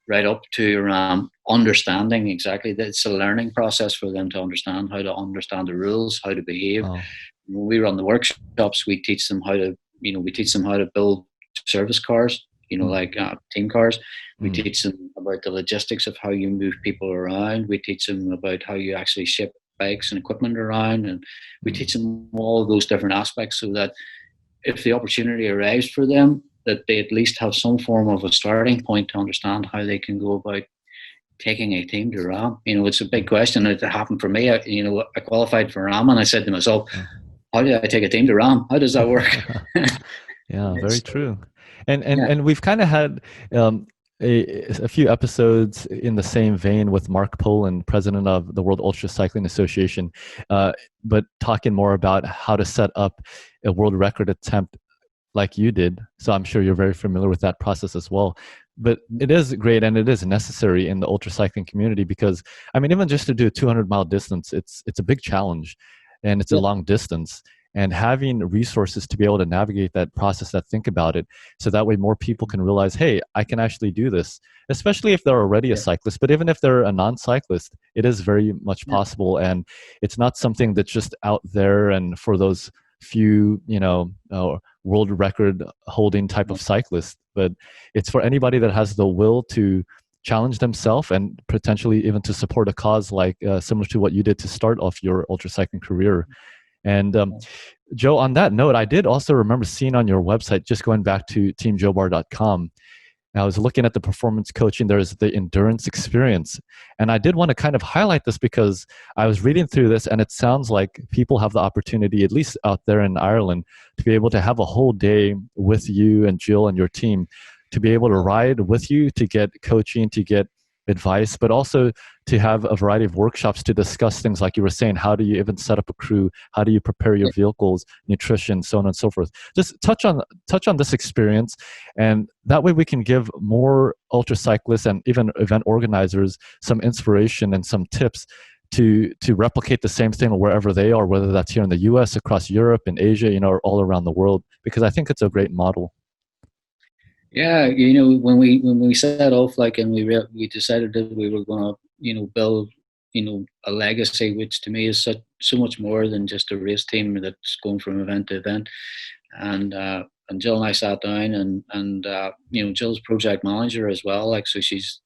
right up to understanding exactly that it's a learning process for them to understand how to understand the rules, how to behave. oh, When we run the workshops, we teach them how to build service cars, mm, like team cars. We mm, teach them about the logistics of how you move people around. We teach them about how you actually ship bikes and equipment around, and we mm. teach them all of those different aspects, so that if the opportunity arrives for them, that they at least have some form of a starting point to understand how they can go about taking a team to RAAM. It's a big question. It happened for me. I qualified for RAAM, and I said to myself, Oh. how do I take a team to RAAM? How does that work? Yeah, very So, true. And yeah, and we've kind of had um, a few episodes in the same vein with Mark Poland, president of the World Ultra Cycling Association, uh, but talking more about how to set up a world record attempt like you did. So I'm sure you're very familiar with that process as well. But it is great and it is necessary in the ultra cycling community because I mean, even just to do a 200-mile distance, it's a big challenge, and it's a yeah, long distance. And having resources to be able to navigate that process, that think about it, so that way more people can realize, hey, I can actually do this. Especially if they're already a yeah, cyclist, but even if they're a non-cyclist, it is very much yeah, possible, and it's not something that's just out there and for those few, world record holding type yeah, of cyclist, but it's for anybody that has the will to challenge themselves and potentially even to support a cause like similar to what you did to start off your ultra cycling career. And yeah, Joe, on that note, I did also remember seeing on your website, just going back to teamjoebar.com, I was looking at the performance coaching, there's the endurance experience. And I did want to kind of highlight this because I was reading through this and it sounds like people have the opportunity, at least out there in Ireland, to be able to have a whole day with you and Jill and your team, to be able to ride with you, to get coaching, to get advice, but also to have a variety of workshops to discuss things like you were saying. How do you even set up a crew? How do you prepare your yeah. vehicles, nutrition, so on and so forth? Just touch on this experience, and that way we can give more ultra cyclists and even event organizers some inspiration and some tips to replicate the same thing wherever they are, whether that's here in the US, across Europe and Asia, or all around the world, because I think it's a great model. Yeah, when we set off, like, and we decided that we were going to, build, a legacy, which to me is so much more than just a race team that's going from event to event. And Jill and I sat down, and Jill's project manager as well, like, so she's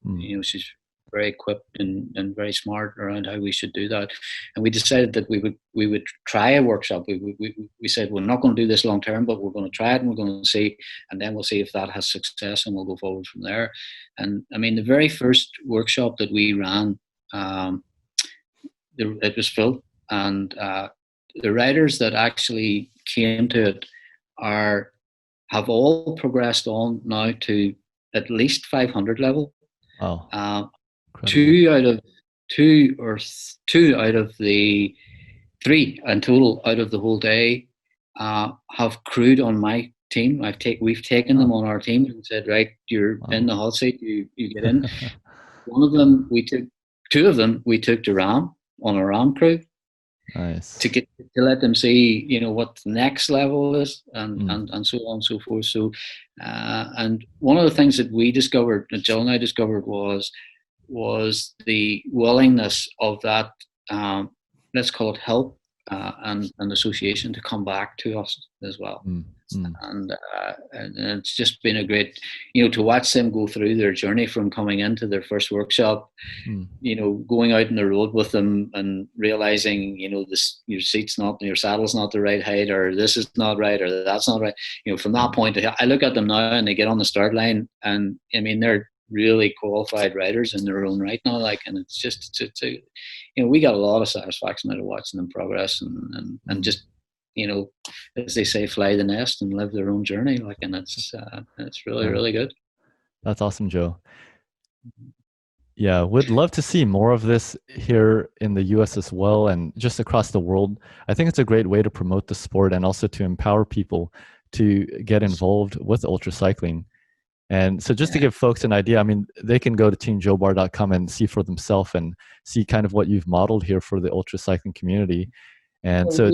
very equipped and very smart around how we should do that. And we decided that we would try a workshop. We said we're not going to do this long term, but we're going to try it, and we're going to see, and then we'll see if that has success, and we'll go forward from there. And I mean, the very first workshop that we ran, it was full, and the riders that actually came to it have all progressed on now to at least 500 level. Wow. Two out of the three in total out of the whole day have crewed on my team. We've taken them on our team and said, right, you're in the hot seat, you get in. Two of them we took to RAAM on a RAAM crew. Nice. To let them see, what the next level is, and so on and so forth. So, and one of the things that we discovered, that Jill and I discovered, was the willingness of that, let's call it help, and association, to come back to us as well. And it's just been a great, to watch them go through their journey from coming into their first workshop, going out on the road with them and realizing, your saddle's not the right height, or this is not right, or that's not right. From that point, I look at them now and they get on the start line, and I mean, they're really qualified riders in their own right now, like, and it's we got a lot of satisfaction out of watching them progress and just, as they say, fly the nest and live their own journey, like, and it's really, really good. That's awesome, Joe. Yeah, would love to see more of this here in the US as well, and just across the world. I think it's a great way to promote the sport and also to empower people to get involved with ultra cycling. And so just to give folks an idea, I mean, they can go to teamjoebarr.com and see for themselves and see kind of what you've modeled here for the ultra cycling community. And so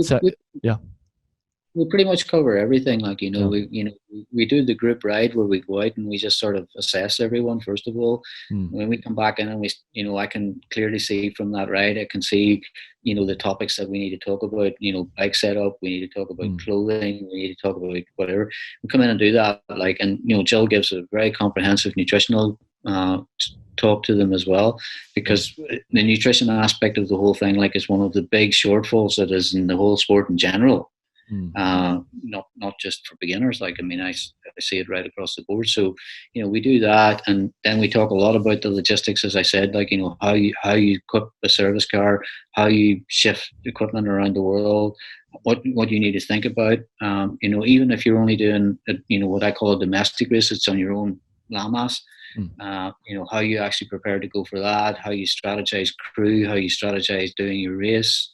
we pretty much cover everything. Like, we do the group ride where we go out and we just sort of assess everyone first of all. When we come back in, and I can clearly see from that ride, I can see, the topics that we need to talk about, bike setup, we need to talk about clothing, we need to talk about whatever. We come in and do that, like, and Jill gives a very comprehensive nutritional talk to them as well, because the nutrition aspect of the whole thing, like, is one of the big shortfalls that is in the whole sport in general. Not just for beginners. Like, I mean, I see it right across the board. So, we do that, and then we talk a lot about the logistics, as I said, like, how you equip a service car, how you shift equipment around the world, what you need to think about. Even if you're only doing what I call a domestic race, it's on your own landmass. How you actually prepare to go for that, how you strategize crew, how you strategize doing your race.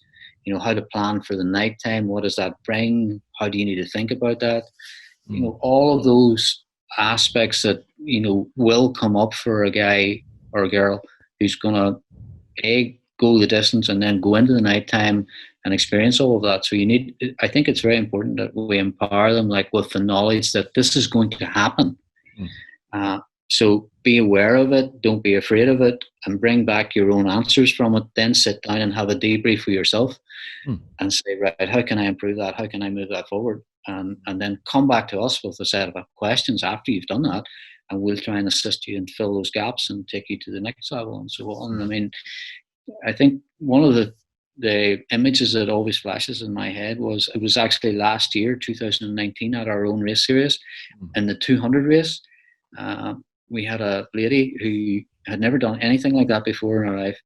How to plan for the nighttime. What does that bring? How do you need to think about that? All of those aspects that, will come up for a guy or a girl who's going to go the distance and then go into the nighttime and experience all of that. So I think it's very important that we empower them, like, with the knowledge that this is going to happen. So be aware of it, don't be afraid of it, and bring back your own answers from it. Then sit down and have a debrief for yourself and say, right, how can I improve that? How can I move that forward? And then come back to us with a set of questions after you've done that, and we'll try and assist you and fill those gaps and take you to the next level and so on. I mean, I think one of the images that always flashes in my head was, it was actually last year, 2019, at our own race series, in the 200 race. We had a lady who had never done anything like that before in her life.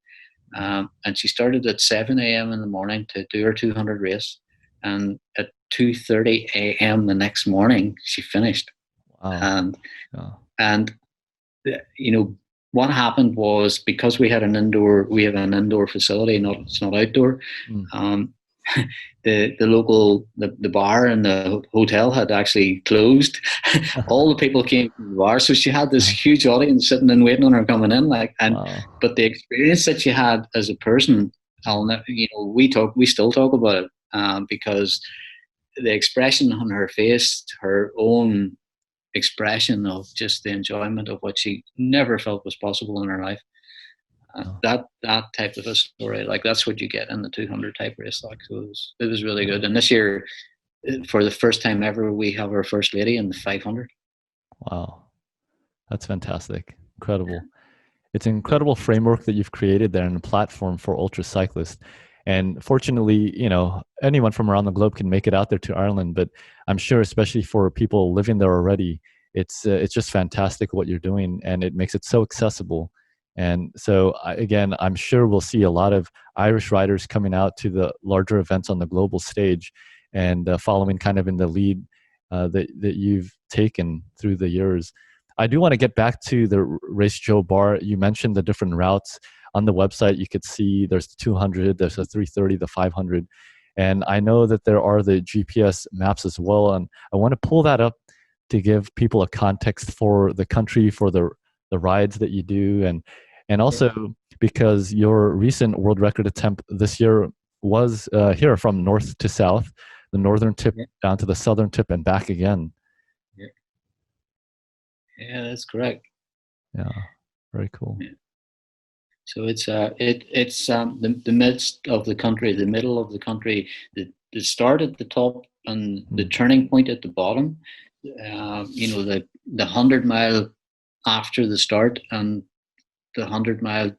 And she started at 7 a.m. in the morning to do her 200 race. And at 2:30 a.m. the next morning, she finished. Wow. And what happened was, because we have an indoor facility, it's not outdoor. The local bar and the hotel had actually closed. All the people came from the bar, so she had this huge audience sitting and waiting on her coming in. But the experience that she had as a person I'll never, we still talk about it, because the expression on her face, her own expression of just the enjoyment of what she never felt was possible in her life. Oh, That type of a story, like that's what you get in the 200 type race. Like, so it was really good. And this year, for the first time ever, we have our first lady in the 500. wow. That's fantastic. Incredible. It's an incredible framework that you've created there and a platform for ultra cyclists. And fortunately, anyone from around the globe can make it out there to Ireland. But I'm sure, especially for people living there already, it's just fantastic what you're doing, and it makes it so accessible. And so, again, I'm sure we'll see a lot of Irish riders coming out to the larger events on the global stage, and following kind of in the lead that you've taken through the years. I do want to get back to the race, Joe Barr. You mentioned the different routes on the website. You could see there's the 200, there's the 330, the 500. And I know that there are the GPS maps as well. And I want to pull that up to give people a context for the country, for the rides that you do. And also because your recent world record attempt this year was here from north to south, the northern tip down to the southern tip and back again. Yeah, that's correct. Yeah, very cool. Yeah. So it's the midst of the country, the middle of the country, the start at the top and the turning point at the bottom. The 100 mile after the start and the 100 mile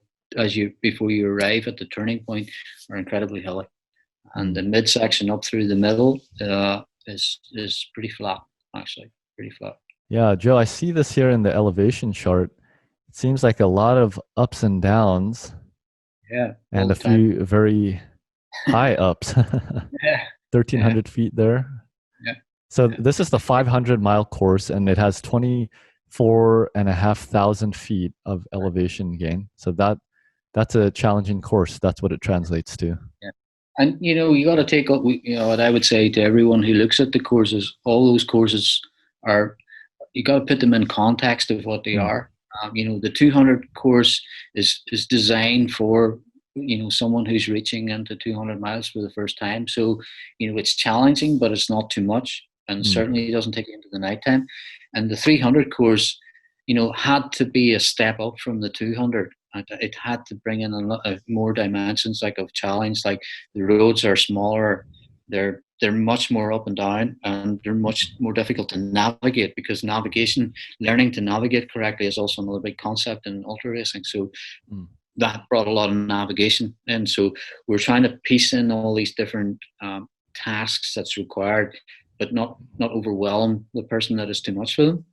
before you arrive at the turning point are incredibly hilly, and the midsection up through the middle is pretty flat, actually, pretty flat. Yeah, Joe, I see this here in the elevation chart. It seems like a lot of ups and downs. Yeah, and a few very high ups. Yeah. 1,300 feet there. Yeah. So this is the 500-mile course, and it has 24,500 feet of elevation gain. So that's a challenging course. That's what it translates to. Yeah. And you got to take up. What I would say to everyone who looks at the courses, all those courses are. You got to put them in context of what they are. The 200 course is designed for someone who's reaching into 200 miles for the first time. So it's challenging, but it's not too much, and certainly doesn't take you into the nighttime. And the 300 course, had to be a step up from the 200. It had to bring in a lot of more dimensions, like of challenge. Like the roads are smaller, they're much more up and down, and they're much more difficult to navigate, because learning to navigate correctly is also another big concept in ultra racing. So that brought a lot of navigation in. So we're trying to piece in all these different tasks that's required, but not overwhelm the person that is too much for them.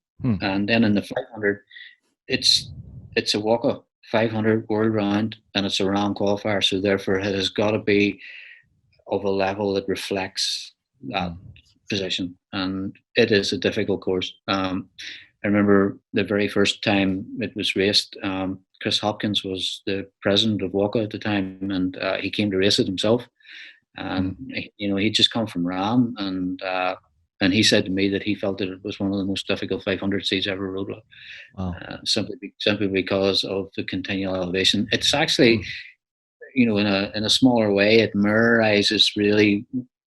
And then in the 500, it's a walk-up 500 world round, and it's a RAAM qualifier. So therefore, it has got to be of a level that reflects that position, and it is a difficult course. I remember the very first time it was raced. Chris Hopkins was the president of WOCA at the time, and he came to race it himself. And he'd just come from RAAM, and he said to me that he felt that it was one of the most difficult 500s he's ever rode. Wow. Simply because of the continual elevation. It's actually, in a smaller way, it mirrorizes really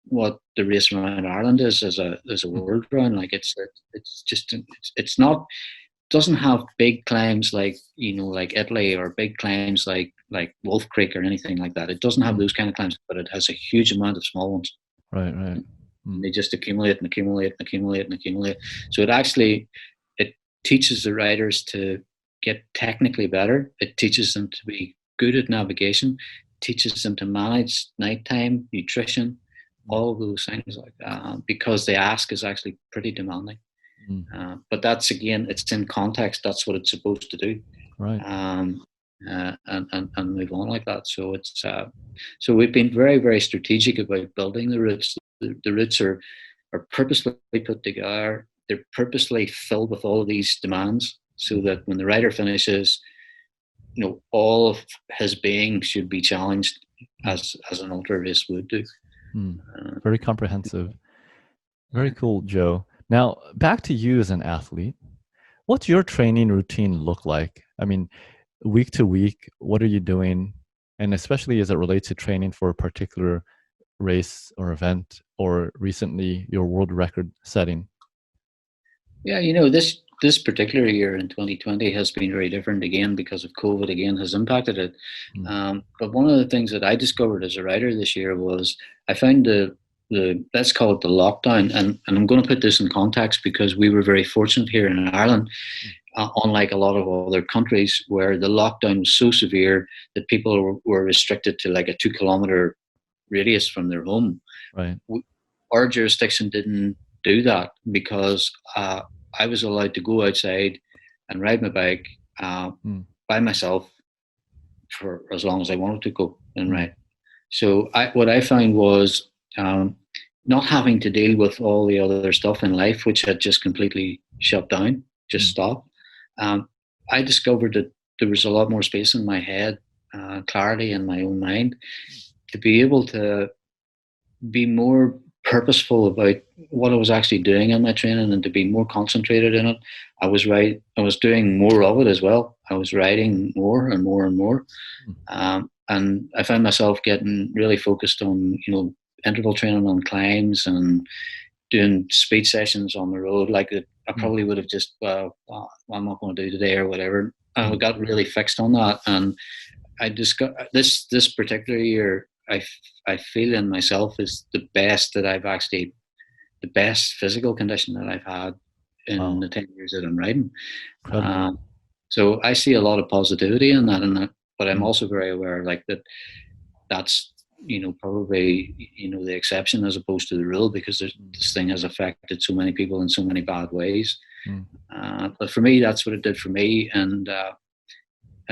what the race around Ireland is as a world round. Like it's not, doesn't have big climbs like Italy, or big climbs like Wolf Creek or anything like that. It doesn't have those kind of climbs, but it has a huge amount of small ones. Right. They just accumulate and accumulate and accumulate and accumulate. So it teaches the riders to get technically better. It teaches them to be good at navigation, teaches them to manage nighttime, nutrition, all of those things like that, because the ask is actually pretty demanding. But that's, again, it's in context. That's what it's supposed to do. Right. And move on like that. So it's so we've been very, very strategic about building the routes. The routes are purposely put together. They're purposely filled with all of these demands, so that when the rider finishes, all of his being should be challenged as an ultra race would do. Very comprehensive. Very cool, Joe. Now, back to you as an athlete. What's your training routine look like? I mean, week to week, what are you doing? and especially as it relates to training for a particular race or event, or recently your world record setting? Yeah, this particular year in 2020 has been very different again because of COVID. Again, has impacted it. Mm. But one of the things that I discovered as a writer this year was I found the let's call it the lockdown, and I'm going to put this in context because we were very fortunate here in Ireland, unlike a lot of other countries where the lockdown was so severe that people were restricted to like a 2 kilometer radius from their home. Right. Our jurisdiction didn't do that because I was allowed to go outside and ride my bike Mm. by myself for as long as I wanted to go and Mm. ride. So what I found was not having to deal with all the other stuff in life, which had just completely shut down, just Mm. stopped. Um, I discovered that there was a lot more space in my head, clarity in my own mind, to be able to be more purposeful about what I was actually doing in my training and to be more concentrated in it. I was doing more of it as well. I was riding more and more and more. Mm. And I found myself getting really focused on, interval training on climbs and doing speed sessions on the road. Like I Mm. probably would have just, I'm not going to do today or whatever. And I Mm. got really fixed on that. And I discovered this particular year, I feel in myself is the best physical condition that I've had in Wow. the 10 years that I'm riding. Incredible. Um, so I see a lot of positivity in that, but I'm Mm. also very aware like that's probably the exception as opposed to the rule because Mm. this thing has affected so many people in so many bad ways. Mm. But for me, that's what it did for me, and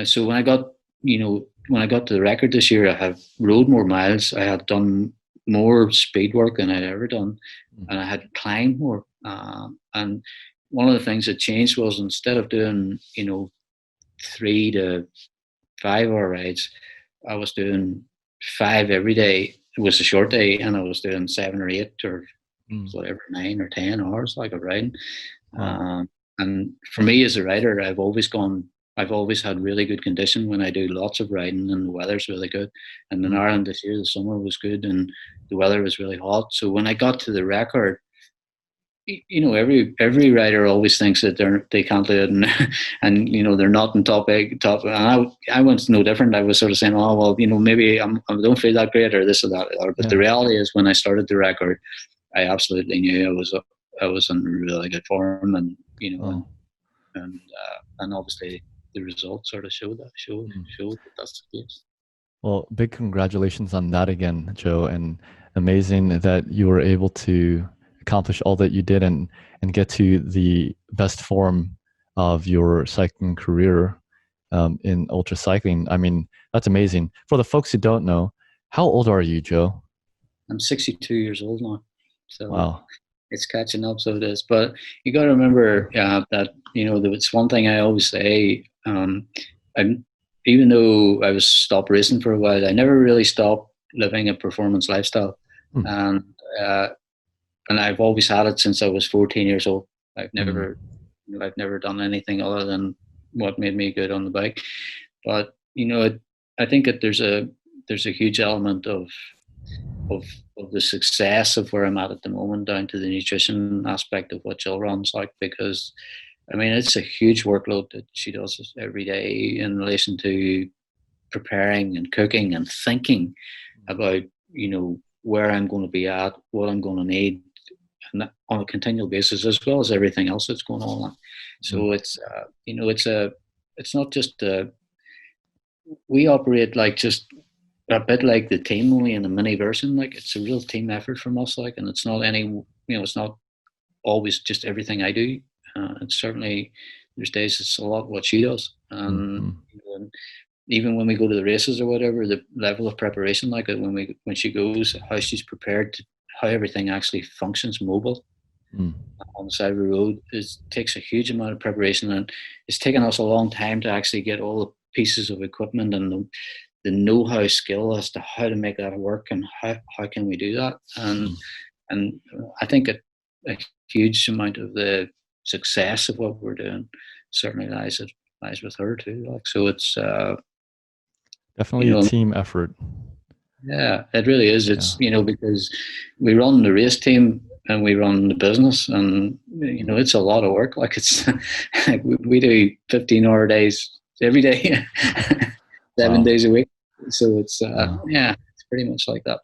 so when I got to the record this year, I have rode more miles. I had done more speed work than I'd ever done, Mm. and I had climbed more. And one of the things that changed was instead of doing 3 to 5 hour rides, I was doing five every day. It was a short day, and I was doing 7 or 8 or Mm. whatever 9 or 10 hours like of riding. Wow. Um, and for me as a rider, I've always had really good condition when I do lots of riding and the weather's really good. And in Mm. Ireland this year, the summer was good and the weather was really hot. So when I got to the record, every rider always thinks that they can't do it, and and they're not in top. And I was no different. I was sort of saying, oh well, maybe I don't feel that great or this or that. But the Yeah. reality is, when I started the record, I absolutely knew I was in really good form, and Oh. and obviously the results sort of Mm. showed that that's the case. Well, big congratulations on that again, Joe, and amazing that you were able to accomplish all that you did and get to the best form of your cycling career in ultra cycling. I mean, that's amazing. For the folks who don't know, how old are you, Joe? I'm 62 years old now, so Wow. it's catching up. So it is, but you got to remember that it's one thing I always say. I'm Even though I was stopped racing for a while, I never really stopped living a performance lifestyle, Mm. and uh, and I've always had it since I was 14 years old. Mm. I've never done anything other than what made me good on the bike. But I think that there's a huge element of of the success of where I'm at the moment down to the nutrition aspect of what Jill runs like, because I mean it's a huge workload that she does every day in relation to preparing and cooking and thinking about where I'm going to be at, what I'm going to need, and that on a continual basis, as well as everything else that's going on. Mm. So it's not just we operate like just a bit like the team, only in a mini version. Like it's a real team effort from us. Like, and it's not it's not always just everything I do. It's certainly there's days it's a lot what she does, and Mm. even when we go to the races or whatever, the level of preparation, like when she goes, how she's prepared to, how everything actually functions mobile Mm. on the side of the road takes a huge amount of preparation, and it's taken us a long time to actually get all the pieces of equipment and the know-how skill as to how to make that work and how can we do that. Mm. And I think a huge amount of the success of what we're doing certainly lies with her too. Like, so Definitely You a know, team effort. yeah, it really is. Yeah. It's, because we run the race team and we run the business, and it's a lot of work. Like, it's we do 15-hour days every day, seven Wow. days a week. So it's Wow. yeah, it's pretty much like that.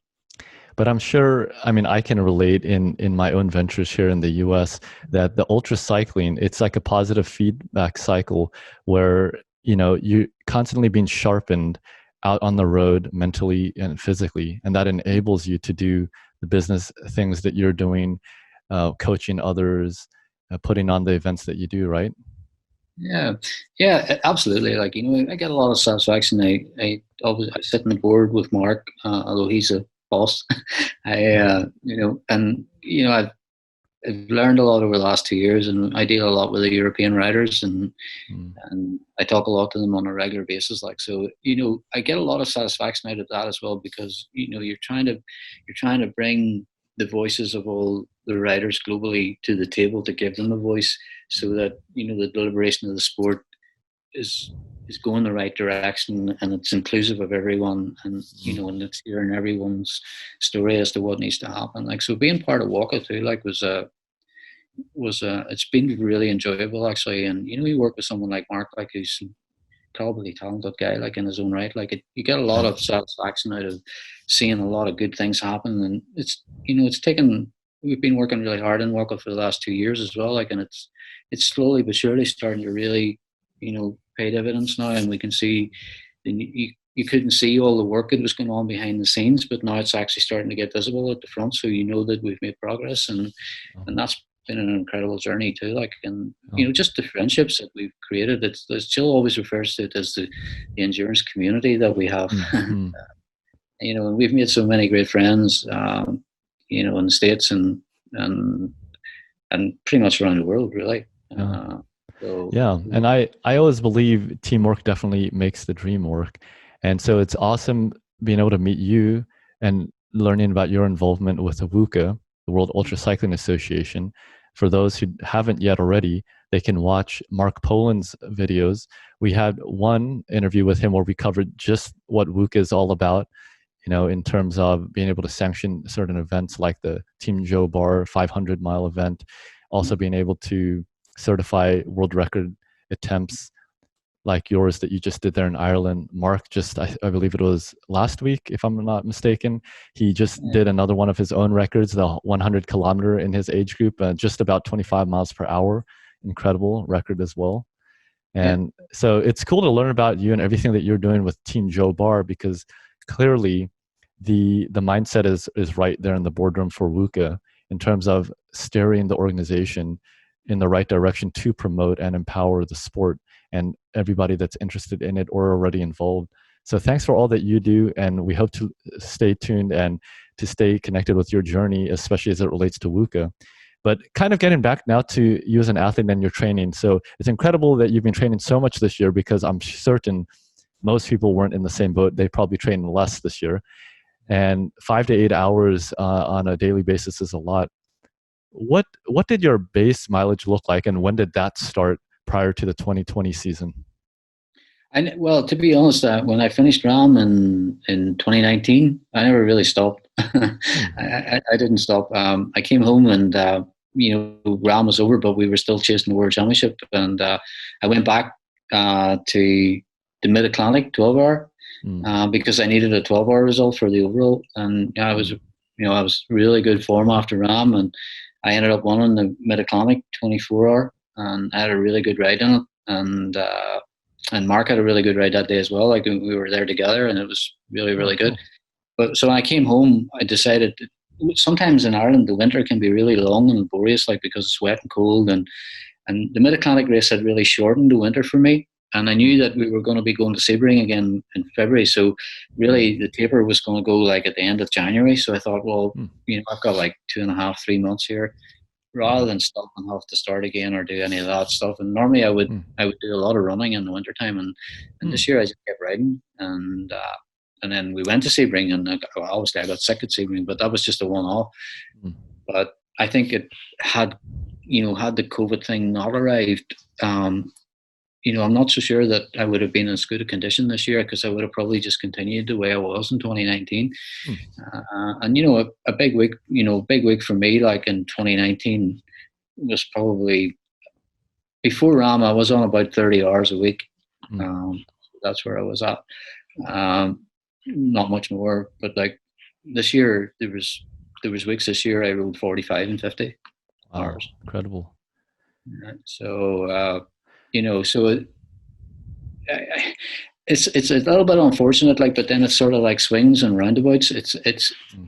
But I'm sure, I mean, I can relate in my own ventures here in the US that the ultra cycling, it's like a positive feedback cycle where, you constantly being sharpened out on the road mentally and physically. And that enables you to do the business things that you're doing, coaching others, putting on the events that you do, right? Yeah, yeah, absolutely. Like, I get a lot of satisfaction. I sit on the board with Mark, although he's a boss. I've learned a lot over the last 2 years, and I deal a lot with the European riders, and Mm, I talk a lot to them on a regular basis. Like, so, I get a lot of satisfaction out of that as well, because you're trying to bring the voices of all the riders globally to the table, to give them a voice, so mm, that the deliberation of the sport is going the right direction, and it's inclusive of everyone, and mm, and it's hearing everyone's story as to what needs to happen. Like, so being part of Walker too, like, was it's been really enjoyable, actually. And we work with someone like Mark, like, who's incredibly talented guy, like, in his own right. Like, you get a lot yeah. of satisfaction out of seeing a lot of good things happen. And it's taken, we've been working really hard in Walker for the last 2 years as well, like, and it's slowly but surely starting to really pay dividends now. And we can see, you couldn't see all the work that was going on behind the scenes, but now it's actually starting to get visible at the front, so that we've made progress. Oh, And that's been an incredible journey too. Like, and oh, just the friendships that we've created. It still always refers to it as the endurance community that we have. mm, mm, And we've made so many great friends, in the States, and and pretty much around the world, really. yeah. Uh, so Yeah, and I always believe teamwork definitely makes the dream work. And so it's awesome being able to meet you and learning about your involvement with the WUCA, the World Ultra Cycling Association. For those who haven't yet already, they can watch Mark Poland's videos. We had one interview with him where we covered just what WUCA is all about, in terms of being able to sanction certain events like the Team Joe Barr 500-mile event, also being able to certify world record attempts like yours that you just did there in Ireland. Mark just, I believe it was last week, if I'm not mistaken, he just yeah, did another one of his own records, the 100-kilometer in his age group, just about 25 miles per hour. Incredible record as well. yeah, And so it's cool to learn about you and everything that you're doing with Team Joe Barr, because clearly the mindset is right there in the boardroom for WUCA in terms of steering the organization in the right direction to promote and empower the sport and everybody that's interested in it or already involved. So thanks for all that you do, and we hope to stay tuned and to stay connected with your journey, especially as it relates to WUCA. But kind of getting back now to you as an athlete and your training. So it's incredible that you've been training so much this year, because I'm certain most people weren't in the same boat. They probably trained less this year. And 5 to 8 hours on a daily basis is a lot. What did your base mileage look like, and when did that start prior to the 2020 season? and well, to be honest, when I finished RAAM in 2019, I never really stopped. Hmm. I didn't stop. I came home, and RAAM was over, but we were still chasing the World Championship, and I went back to the Mid Atlantic 12 hour, Hmm. because I needed a 12-hour result for the overall. And Hmm. I was really good form after RAAM, and I ended up winning the Mid Atlantic 24 hour, and I had a really good ride in it. And Mark had a really good ride that day as well. Like, we were there together, and it was really, Oh, really good. cool. But so when I came home, I decided sometimes in Ireland the winter can be really long and laborious, like, because it's wet and cold, and the Mid Atlantic race had really shortened the winter for me. And I Hmm. knew that we were going to be going to Sebring again in February, so really Hmm. the taper was going to go like at the end of January. So I thought, well, Hmm. I've got like 2.5, 3 months here, rather Hmm. than stop and have to start again or do any of that stuff. And normally Hmm. I would do a lot of running in the wintertime, and Hmm. this year I just kept riding. And then we went to Sebring, and obviously I got sick at Sebring, but that was just a one-off. Hmm. But I think it had, had the COVID thing not arrived, I'm not so sure that I would have been in as good a condition this year, because I would have probably just continued the way I was in 2019. Hmm. And a big week, big week for me, like in 2019, was probably before RAAM. I was on about 30 hours a week. Hmm. That's where I was at. Not much more, but like this year, there was weeks this year I rode 45 and 50 Wow, hours. incredible. Right? So it's a little bit unfortunate, like, but then it's sort of like swings and roundabouts. It's Hmm.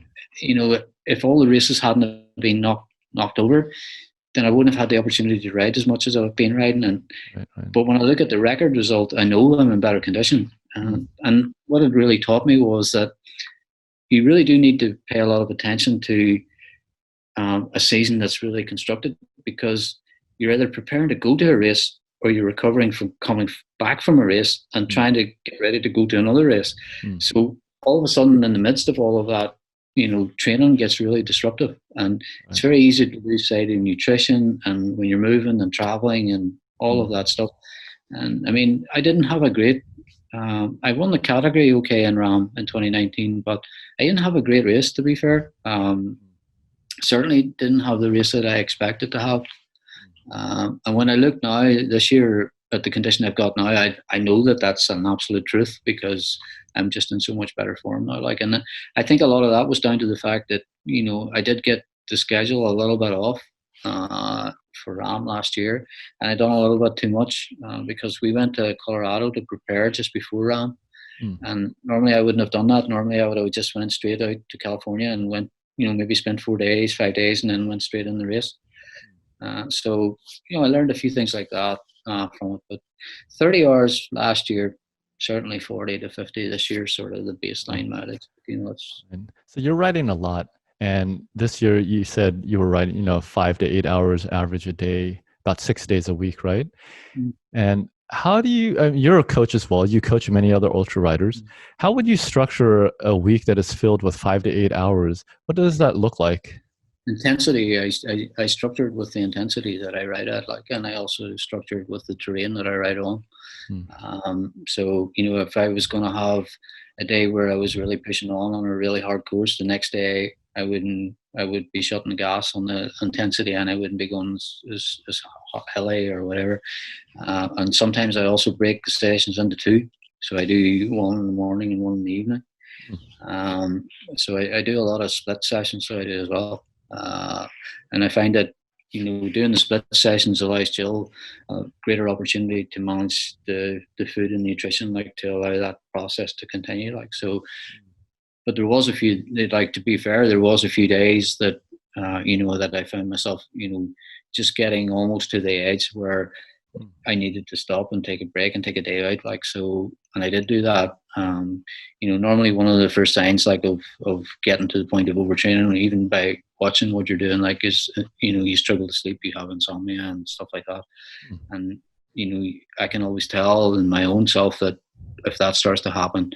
if all the races hadn't been knocked over, then I wouldn't have had the opportunity to ride as much as I've been riding. And Right, right. but when I look at the record result, I know I'm in better condition. Hmm. And what it really taught me was that you really do need to pay a lot of attention to a season that's really constructed, because you're either preparing to go to a race, or you're recovering from coming back from a race and Hmm. trying to get ready to go to another race. Hmm. So all of a sudden, in the midst of all of that, training gets really disruptive, and it's Right. very easy to lose sight of nutrition and when you're moving and traveling and all Hmm. of that stuff. And I mean, I didn't have a great. I won the category okay in RAAM in 2019, but I didn't have a great race, to be fair. Certainly didn't have the race that I expected to have. And when I look now this year at the condition I've got now, I know that that's an absolute truth, because I'm just in so much better form now. Like, and I think a lot of that was down to the fact that I did get the schedule a little bit off for RAAM last year, and I done a little bit too much because we went to Colorado to prepare just before RAAM. Hmm. And normally I wouldn't have done that. Normally I would have just went straight out to California and went, maybe spent 4 days, 5 days, and then went straight in the race. So I learned a few things like that from it. But 30 hours last year, certainly 40 to 50 this year, sort of the Wow. baseline mileage. It's And so you're riding a lot, and this year you said you were riding, 5 to 8 hours average a day, about 6 days a week, right? mm, And how do you? You're a coach as well. You coach many other ultra riders. mm. How would you structure a week that is filled with 5 to 8 hours? What does that look like? Intensity. I structured with the intensity that I ride at, like, and I also structured with the terrain that I ride on. Hmm. So if I was going to have a day where I was really pushing on a really hard course, the next day I wouldn't. I would be shutting the gas on the intensity, and I wouldn't be going as hilly or whatever. And sometimes I also break the sessions into two, so I do one in the morning and one in the evening. Hmm. Um, so I do a lot of split sessions, so I do as well. And I find that doing the split sessions allows Jill a greater opportunity to manage the food and nutrition, like, to allow that process to continue. Like, so, but there was a few, like, to be fair, there was a few days that that I found myself just getting almost to the edge where Hmm. I needed to stop and take a break and take a day out, like, so, and I did do that. Normally one of the first signs, like, of getting to the point of overtraining, even by watching what you're doing, like, is you struggle to sleep, you have insomnia and stuff like that. Hmm. And I can always tell in my own self that if that starts to happen,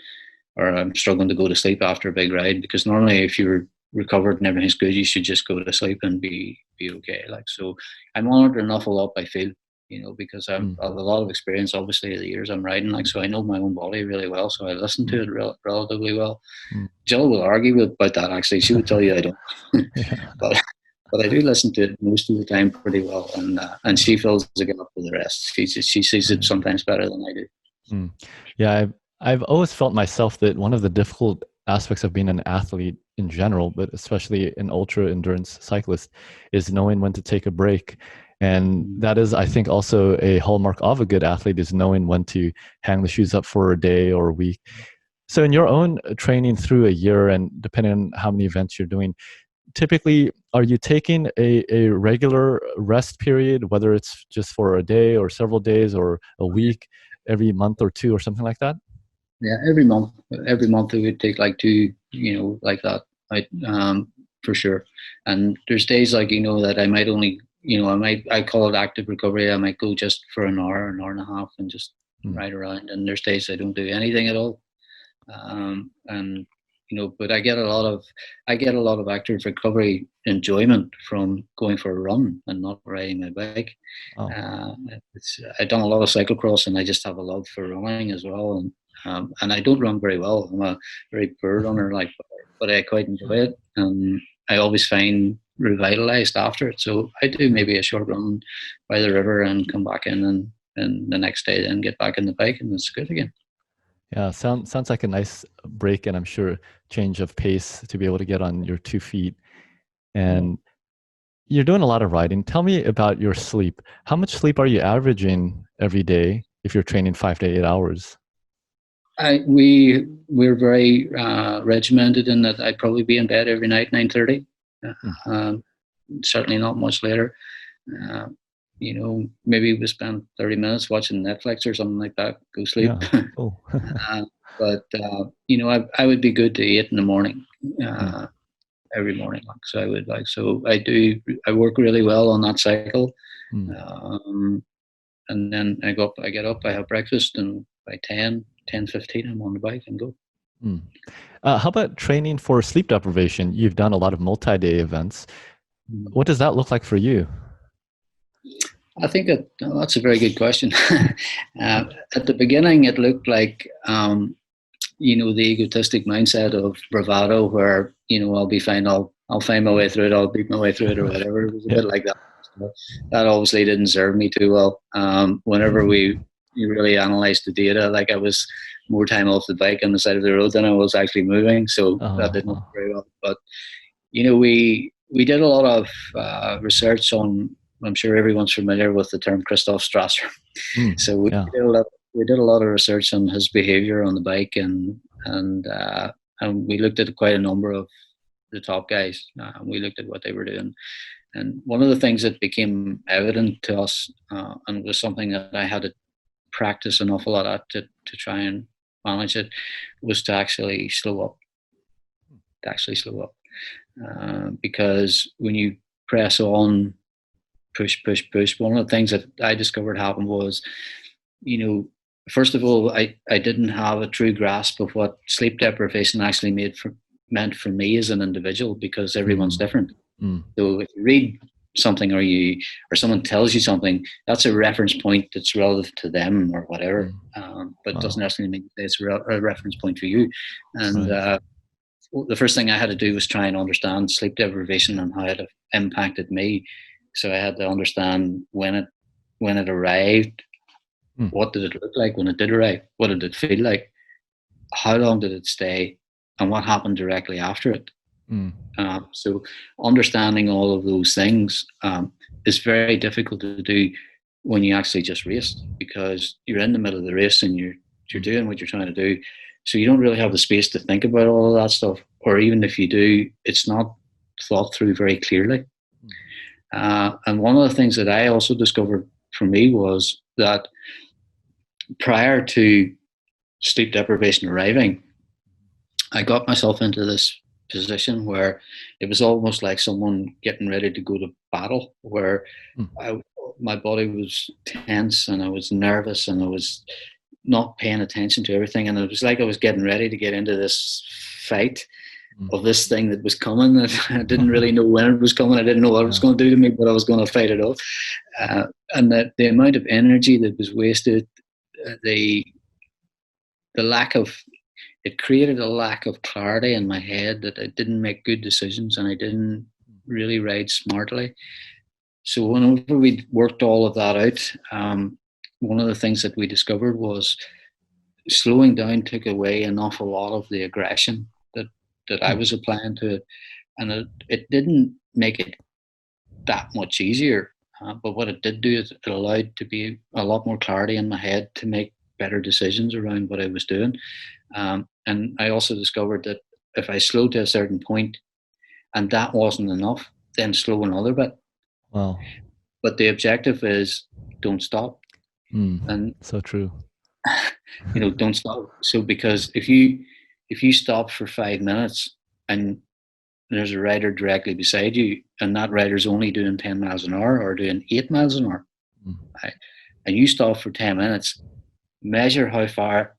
or I'm struggling to go to sleep after a big ride, because normally if you're recovered and everything's good, you should just go to sleep and be okay. Like, so I monitor an awful lot by feel, because I Hmm. have a lot of experience, obviously, the years I'm riding, like, so I know my own body really well, so I listen Hmm. to it relatively well. Hmm. Jill will argue about that, actually. She would tell you I don't. Yeah. but but I do listen to it most of the time pretty well, and Yeah. she fills the gap for the rest. She sees it Right. sometimes better than I do. Mm. Yeah, I've always felt myself that one of the difficult aspects of being an athlete in general, but especially an ultra endurance cyclist, is knowing when to take a break. And Mm. that is, I think, also a hallmark of a good athlete, is knowing when to hang the shoes up for a day or a week. So in your own training through a year, and depending on how many events you're doing, typically, are you taking a regular rest period, whether it's just for a day or several days or a week, every month or two or something like that? Yeah, every month it would take like two, like that, I, for sure. And there's days, like, that I might only, I call it active recovery. I might go just for an hour and a half, and just Hmm. ride around. And there's days I don't do anything at all. And but I get a lot of active recovery enjoyment from going for a run and not riding my bike. Oh, Uh, I've done a lot of cyclocross, and I just have a love for running as well. And I don't run very well. I'm a very poor runner, like, but I quite enjoy it. I always find revitalized after it. So I do maybe a short run by the river and come back in, and the next day then get back in the bike, and it's good again. yeah. Sounds like a nice break, and I'm sure change of pace to be able to get on your 2 feet. And you're doing a lot of riding. Tell me about your sleep. How much sleep are you averaging every day if you're training 5 to 8 hours? We're very regimented in that I'd probably be in bed every night 9:30. Mm. Um, Certainly not much later. Uh, maybe we spend 30 minutes watching Netflix or something like that. Go sleep. Yeah. Cool. I would be good to 8 in the morning. Mm. Uh, every morning. So I would like, so I do, I work really well on that cycle. Mm. Um, and then I get up, I have breakfast, and by 10:15, I'm on the bike and go. Mm. How about training for sleep deprivation? You've done a lot of multi-day events. What does that look like for you? I think that's a very good question. At the beginning, it looked like, the egotistic mindset of bravado, where I'll be fine, I'll find my way through it, I'll beat my way through it, or whatever. It was a Yeah. bit like that. So that obviously didn't serve me too well. Whenever you really analysed the data, like, I was more time off the bike on the side of the road than I was actually moving, so that didn't work Oh, very well. But we did a lot of research on. I'm sure everyone's familiar with the term Christoph Strasser. So we yeah. did a lot. We did a lot of research on his behaviour on the bike, and we looked at quite a number of the top guys. We looked at what they were doing, and one of the things that became evident to us, and was something that I had to practice an awful lot at to try and manage it, was to actually slow up. To actually slow up, because when you press on, push, push, push. One of the things that I discovered happened was, first of all, I didn't have a true grasp of what sleep deprivation actually meant for me as an individual, because everyone's Mm. different. Mm. So if you read something, or someone tells you something, that's a reference point that's relative to them or whatever, Mm. but it doesn't Wow. necessarily mean it's a reference point for you. And Right. the first thing I had to do was try and understand sleep deprivation and how it impacted me. So I had to understand when it arrived, Mm. what did it look like when it did arrive, what did it feel like, how long did it stay, and what happened directly after it. Mm. So understanding all of those things is very difficult to do when you actually just race, because you're in the middle of the race and you're Mm. doing what you're trying to do. So you don't really have the space to think about all of that stuff, or even if you do, it's not thought through very clearly. And one of the things that I also discovered for me was that prior to sleep deprivation arriving, I got myself into this position where it was almost like someone getting ready to go to battle, where Mm. my body was tense and I was nervous and I was not paying attention to everything. And it was like I was getting ready to get into this fight Mm. of this thing that was coming. That I didn't really know when it was coming. I didn't know what it was Yeah. going to do to me, but I was going to fight it off. And that the amount of energy that was wasted, the lack of it created a lack of clarity in my head, that I didn't make good decisions and I didn't really ride smartly. So whenever we worked all of that out, one of the things that we discovered was slowing down took away an awful lot of the aggression that I Mm. was applying to it, and it didn't make it that much easier. But what it did do is it allowed to be a lot more clarity in my head to make better decisions around what I was doing. And I also discovered that if I slowed to a certain point and that wasn't enough, then slow another bit. Wow. But the objective is don't stop. Mm. And So true. don't stop. So because if you stop for 5 minutes and there's a rider directly beside you, and that rider's only doing 10 miles an hour or doing 8 miles an hour, Mm. right, and you stop for 10 minutes, measure how far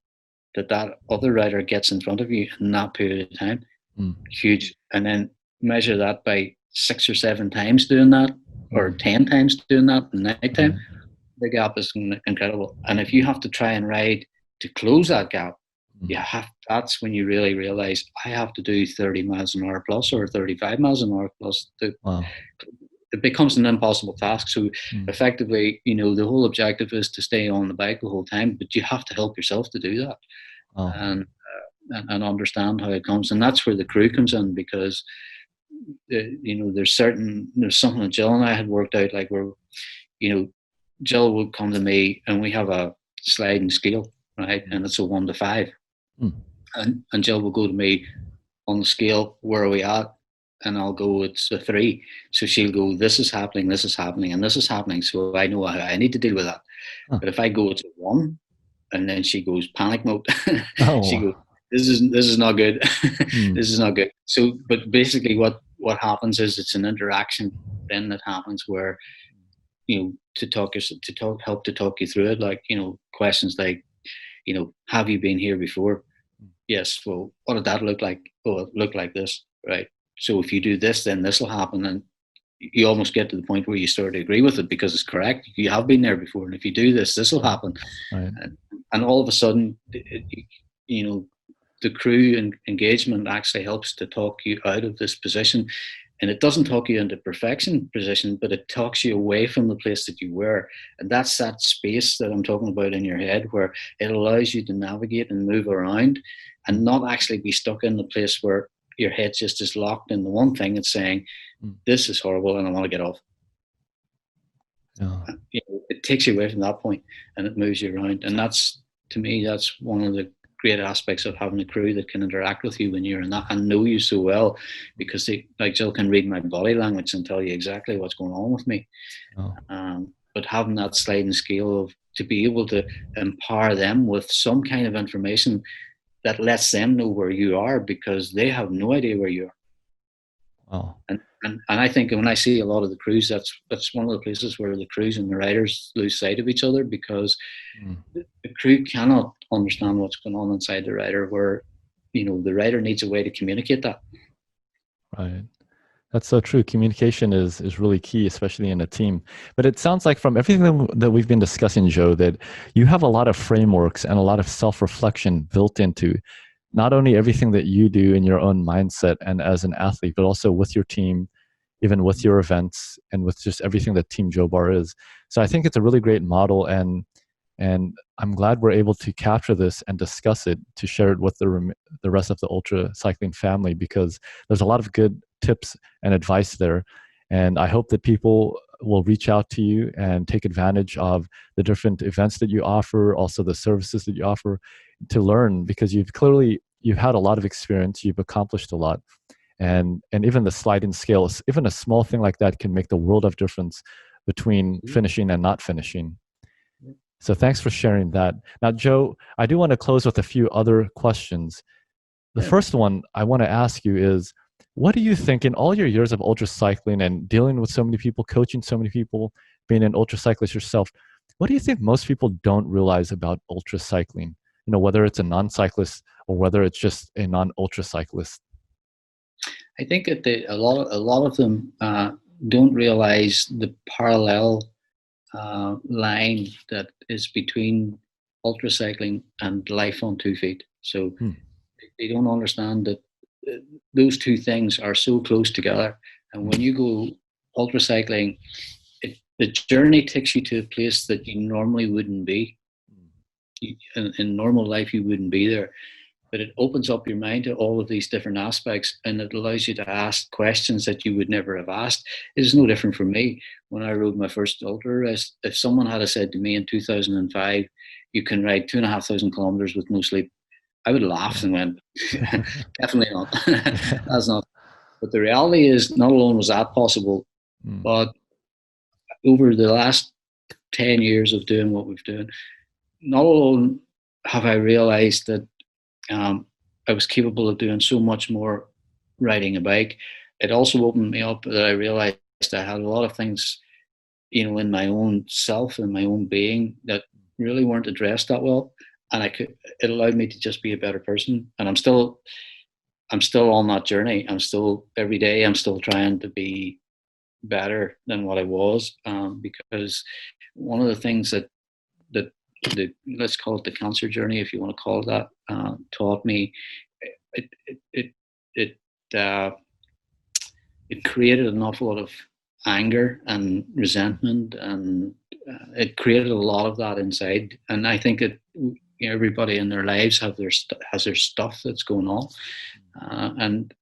that other rider gets in front of you in that period of time, Mm. huge. And then measure that by 6 or 7 times doing that, or Mm. 10 times doing that in night time, Right. the gap is incredible. And if you have to try and ride to close that gap, Mm. that's when you really realize I have to do 30 miles an hour plus or 35 miles an hour plus. Wow. It becomes an impossible task. So Mm. effectively, the whole objective is to stay on the bike the whole time, but you have to help yourself to do that. Wow. And understand how it comes. And that's where the crew comes in, because there's something that Jill and I had worked out, like where Jill would come to me and we have a sliding scale, right? And it's a 1 to 5. Mm. And Jill will go to me on the scale, where are we at? And I'll go, it's a 3. So she'll go, this is happening, and this is happening. So I know I need to deal with that. Huh. But if I go, it's a 1, and then she goes panic mode. She Oh. goes, this is not good. Mm. This is not good. So, but basically what happens is it's an interaction then that happens where, help to talk you through it. Like, questions like, have you been here before? Yes. Well, what did that look like? Oh, it looked like this, right? So if you do this, then this will happen. And you almost get to the point where you start to agree with it because it's correct. You have been there before. And if you do this, this will happen. Right. And all of a sudden, the crew and engagement actually helps to talk you out of this position. And it doesn't talk you into perfection position, but it talks you away from the place that you were. And that's that space that I'm talking about in your head, where it allows you to navigate and move around and not actually be stuck in the place where your head just is locked in the one thing. It's saying, this is horrible and I want to get off. Yeah. It takes you away from that point and it moves you around. And that's, to me, that's one of the great aspects of having a crew that can interact with you when you're in that and know you so well, because they, like Jill, can read my body language and tell you exactly what's going on with me. Oh. But having that sliding scale of, to be able to empower them with some kind of information that lets them know where you are, because they have no idea where you are. Wow. And I think when I see a lot of the crews, that's one of the places where the crews and the riders lose sight of each other, because the crew cannot understand what's going on inside the rider, where the rider needs a way to communicate that. Right. That's so true. Communication is really key, especially in a team. But it sounds like from everything that we've been discussing, Joe, that you have a lot of frameworks and a lot of self-reflection built into not only everything that you do in your own mindset and as an athlete, but also with your team, even with your events and with just everything that Team Joe Barr is. So I think it's a really great model, and I'm glad we're able to capture this and discuss it to share it with the rest of the ultra cycling family, because there's a lot of good tips and advice there. And I hope that people will reach out to you and take advantage of the different events that you offer, also the services that you offer, to learn, because you've had a lot of experience, you've accomplished a lot. And even the sliding scale, even a small thing like that can make the world of difference between finishing and not finishing. So thanks for sharing that. Now, Joe, I do want to close with a few other questions. The first one I want to ask you is, what do you think, in all your years of ultra cycling and dealing with so many people, coaching so many people, being an ultra cyclist yourself, what do you think most people don't realize about ultra cycling? Whether it's a non-cyclist or whether it's just a non-ultra cyclist. I think that a lot of them don't realize the parallel line that is between ultra cycling and life on 2 feet. So they don't understand that those two things are so close together. And when you go ultra cycling, the journey takes you to a place that you normally wouldn't be. In normal life, you wouldn't be there. But it opens up your mind to all of these different aspects, and it allows you to ask questions that you would never have asked. It's no different for me. When I rode my first ultra race, if someone had said to me in 2005, you can ride 2,500 kilometers with no sleep, I would have laughed and went, definitely not. That's not. But the reality is, not alone was that possible, but over the last 10 years of doing what we've done, not alone have I realized that I was capable of doing so much more riding a bike. It also opened me up that I realized I had a lot of things, in my own self and my own being that really weren't addressed that well. and it allowed me to just be a better person. And I'm still on that journey. Every day I'm still trying to be better than what I was, because one of the things that the let's call it the cancer journey, if you want to call it that, taught me, it it it it, uh, it created an awful lot of anger and resentment, and it created a lot of that inside. And I think that everybody in their lives has their stuff that's going on, and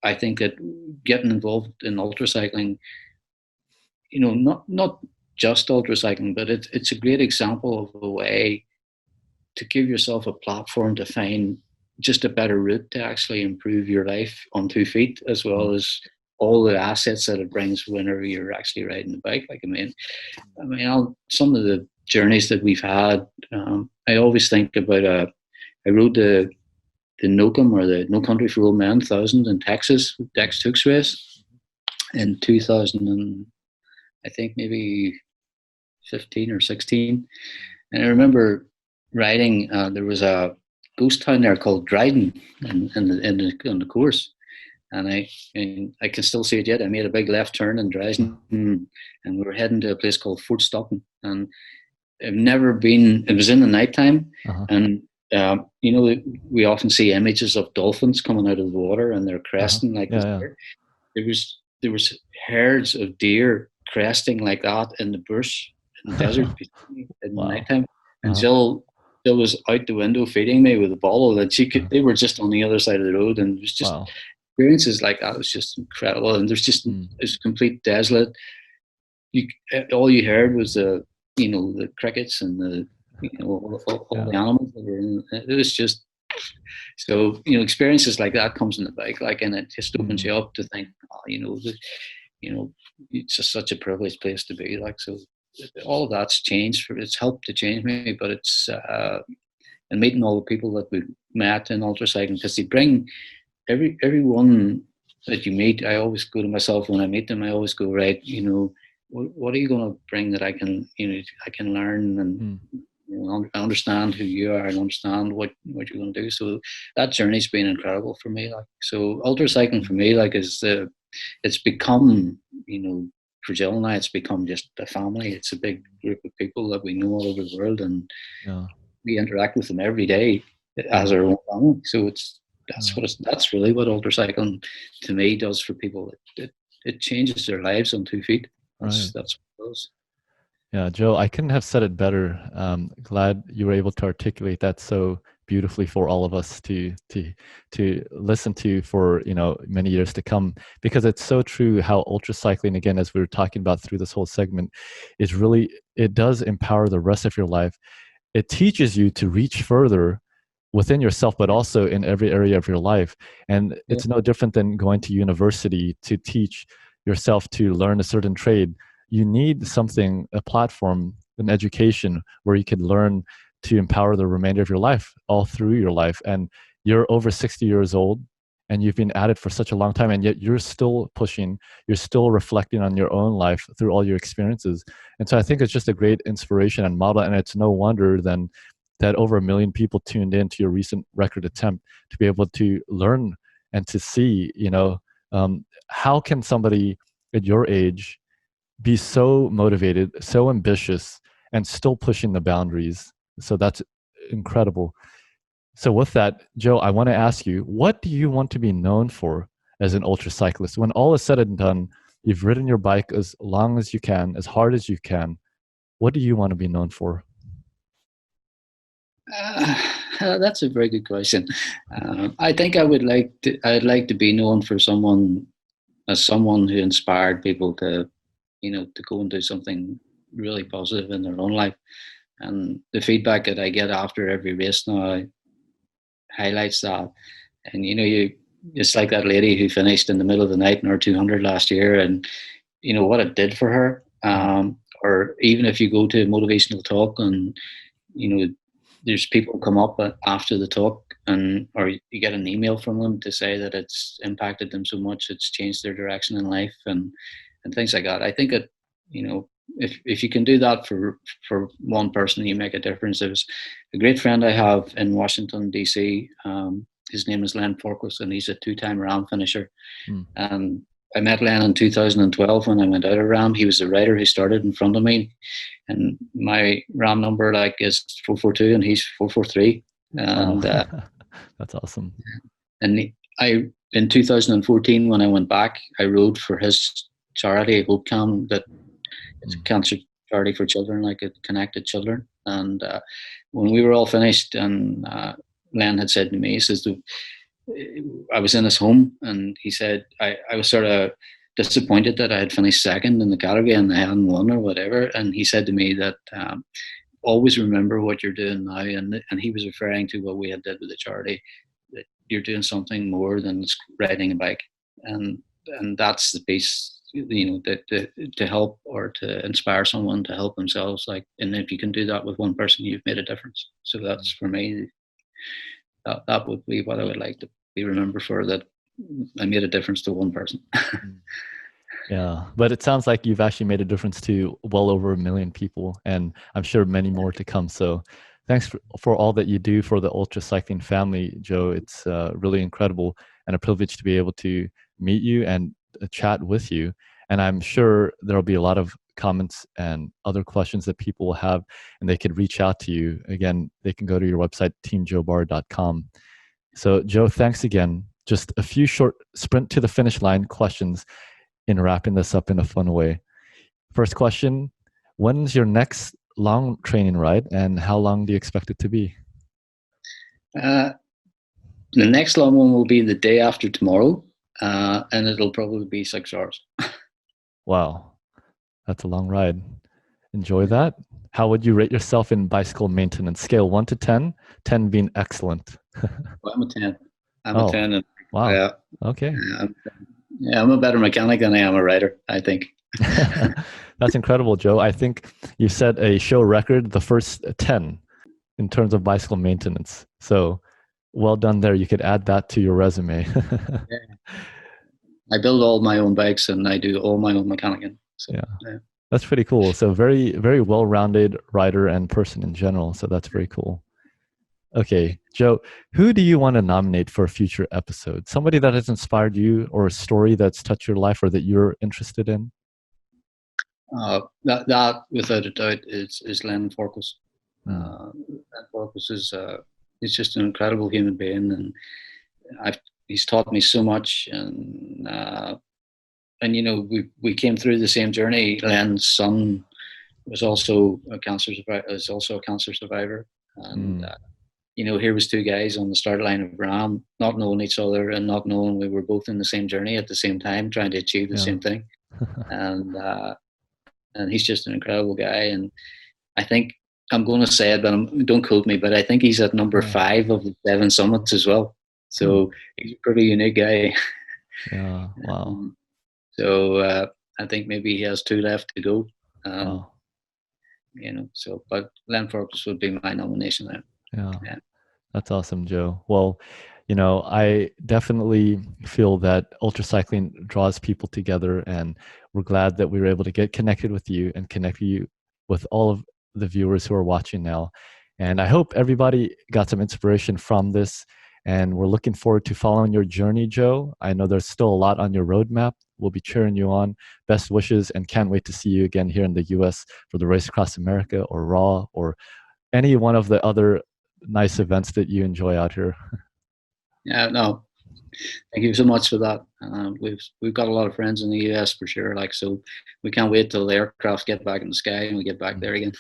I think that getting involved in ultracycling, not just ultracycling, but it's a great example of a way to give yourself a platform to find just a better route to actually improve your life on 2 feet, as well as all the assets that it brings whenever you're actually riding the bike. Like, some of the journeys that we've had, I always think about, I rode the NOCM, or the No Country for Old Men 1000 in Texas, Dex Tooks race in 2000, and I think maybe 15 or 16. And I remember riding, there was a ghost town there called Dryden on the course. And I can still see it yet. I made a big left turn in Dryden, and we were heading to a place called Fort Stockton. And I've never been, it was in the nighttime. And we often see images of dolphins coming out of the water, and they're cresting like this. Yeah. There was herds of deer cresting like that in the bush, in the desert, in the nighttime. And Jill was out the window feeding me with a bottle that they were just on the other side of the road, and it was just experiences like that was just incredible. And there's just it's complete desolate. All you heard was the crickets and all the animals that were in it. It was just so, experiences like that comes in the bike, like, and it just opens you up to think, it's just such a privileged place to be, like. So all of that's changed. It's helped to change me, but it's and meeting all the people that we met in ultracycling, because they bring everyone that you meet. I always go to myself when I meet them. I always go, right, what are you going to bring that I can learn and understand who you are and understand what you're going to do. So that journey's been incredible for me. Like, so ultracycling for me, like, it's become, for Jill and I, it's become just a family. It's a big group of people that we know all over the world, and we interact with them every day as our own family. So that's really what ultracycling to me does for people. It changes their lives on 2 feet. That's what it does. Yeah, Joe, I couldn't have said it better. Glad you were able to articulate that so beautifully for all of us to listen to for many years to come, because it's so true how ultracycling, again, as we were talking about through this whole segment, is really, it does empower the rest of your life. It teaches you to reach further within yourself, but also in every area of your life. And it's no different than going to university to teach yourself to learn a certain trade. You need something, a platform, an education where you can learn to empower the remainder of your life, all through your life. And you're over 60 years old, and you've been at it for such a long time, and yet you're still pushing, you're still reflecting on your own life through all your experiences. And so I think it's just a great inspiration and model, and it's no wonder then that over 1 million people tuned in to your recent record attempt to be able to learn and to see, how can somebody at your age be so motivated, so ambitious, and still pushing the boundaries. So that's incredible. So with that, Joe, I want to ask you, what do you want to be known for as an ultra cyclist? When all is said and done, you've ridden your bike as long as you can, as hard as you can. What do you want to be known for? That's a very good question. I think I'd like to be known for someone who inspired people to go and do something really positive in their own life. And the feedback that I get after every race now highlights that. And it's like that lady who finished in the middle of the night in her 200 last year, and what it did for her. Or even if you go to a motivational talk, and there's people come up after the talk, or you get an email from them to say that it's impacted them so much, it's changed their direction in life, and things like that. I think that if you can do that for one person, you make a difference. There was a great friend I have in Washington D.C. His name is Len Forquist, and he's a two-time RAAM finisher. Mm. And I met Len in 2012 when I went out of RAAM. He was the rider who started in front of me, and my RAAM number like is 442, and he's 443. And Wow. That's awesome. and I in 2014 when I went back, I rode for his charity, HopeCam, that it's a cancer charity for children, like it connected children. And when we were all finished, and Len had said to me, he says, I was in his home, and he said, I was sort of disappointed that I had finished second in the category and I hadn't won or whatever. And he said to me that always remember what you're doing now. And he was referring to what we had did with the charity, that you're doing something more than riding a bike. And that's the piece, that to help or to inspire someone to help themselves. Like, and if you can do that with one person, you've made a difference. So that's for me, that would be what I would like to be remembered for, that I made a difference to one person. Yeah, but it sounds like you've actually made a difference to well over 1 million people, and I'm sure many more to come. So thanks for all that you do for the ultra cycling family, Joe. It's really incredible and a privilege to be able to meet you and chat with you. And I'm sure there'll be a lot of comments and other questions that people will have, and they could reach out to you. Again, they can go to your website, teamjoebarr.com. So Joe, thanks again. Just a few short sprint to the finish line questions in wrapping this up in a fun way. First question, when's your next long training ride, and how long do you expect it to be? The next long one will be the day after tomorrow, and it'll probably be 6 hours. Wow, that's a long ride. Enjoy that. How would you rate yourself in bicycle maintenance? Scale 1 to 10, 10 being excellent. Well, I'm a 10. I'm a 10. And, wow. Okay. I'm a better mechanic than I am a rider, I think. That's incredible, Joe. I think you set a show record, the first 10 in terms of bicycle maintenance. So well done there. You could add that to your resume. I build all my own bikes and I do all my own mechanicing. So, yeah. That's pretty cool. So very, very well-rounded rider and person in general. So that's very cool. Okay, Joe, who do you want to nominate for a future episode? Somebody that has inspired you, or a story that's touched your life, or that you're interested in? That without a doubt is Len Forquist. Len Forquist is he's just an incredible human being, and he's taught me so much. And we came through the same journey. Len's son was also a cancer survivor, and here was two guys on the start line of RAAM, not knowing each other and not knowing we were both in the same journey at the same time, trying to achieve the same thing. And he's just an incredible guy. And I think, I'm going to say it, but don't quote me, but I think he's at number 5 of the 7 summits as well. So he's a pretty unique guy. Yeah, wow. So I think maybe he has 2 left to go. Wow. But Len Forquist would be my nomination there. Yeah. That's awesome, Joe. Well, I definitely feel that ultra cycling draws people together, and we're glad that we were able to get connected with you and connect you with all of the viewers who are watching now. And I hope everybody got some inspiration from this, and we're looking forward to following your journey, Joe. I know there's still a lot on your roadmap. We'll be cheering you on. Best wishes, and can't wait to see you again here in the US for the Race Across America or RAW or any one of the other nice events that you enjoy out here. Yeah, no, thank you so much for that. We've got a lot of friends in the US for sure. So we can't wait till the aircraft get back in the sky and we get back there again.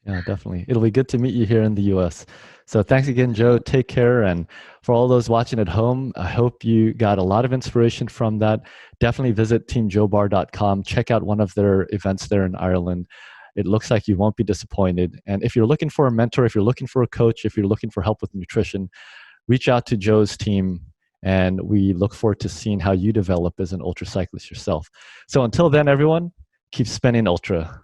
Yeah, definitely. It'll be good to meet you here in the US. So thanks again, Joe. Take care. And for all those watching at home, I hope you got a lot of inspiration from that. Definitely visit teamjoebarr.com. Check out one of their events there in Ireland. It looks like you won't be disappointed. And if you're looking for a mentor, if you're looking for a coach, if you're looking for help with nutrition, reach out to Joe's team. And we look forward to seeing how you develop as an ultra cyclist yourself. So until then, everyone, keep spinning ultra.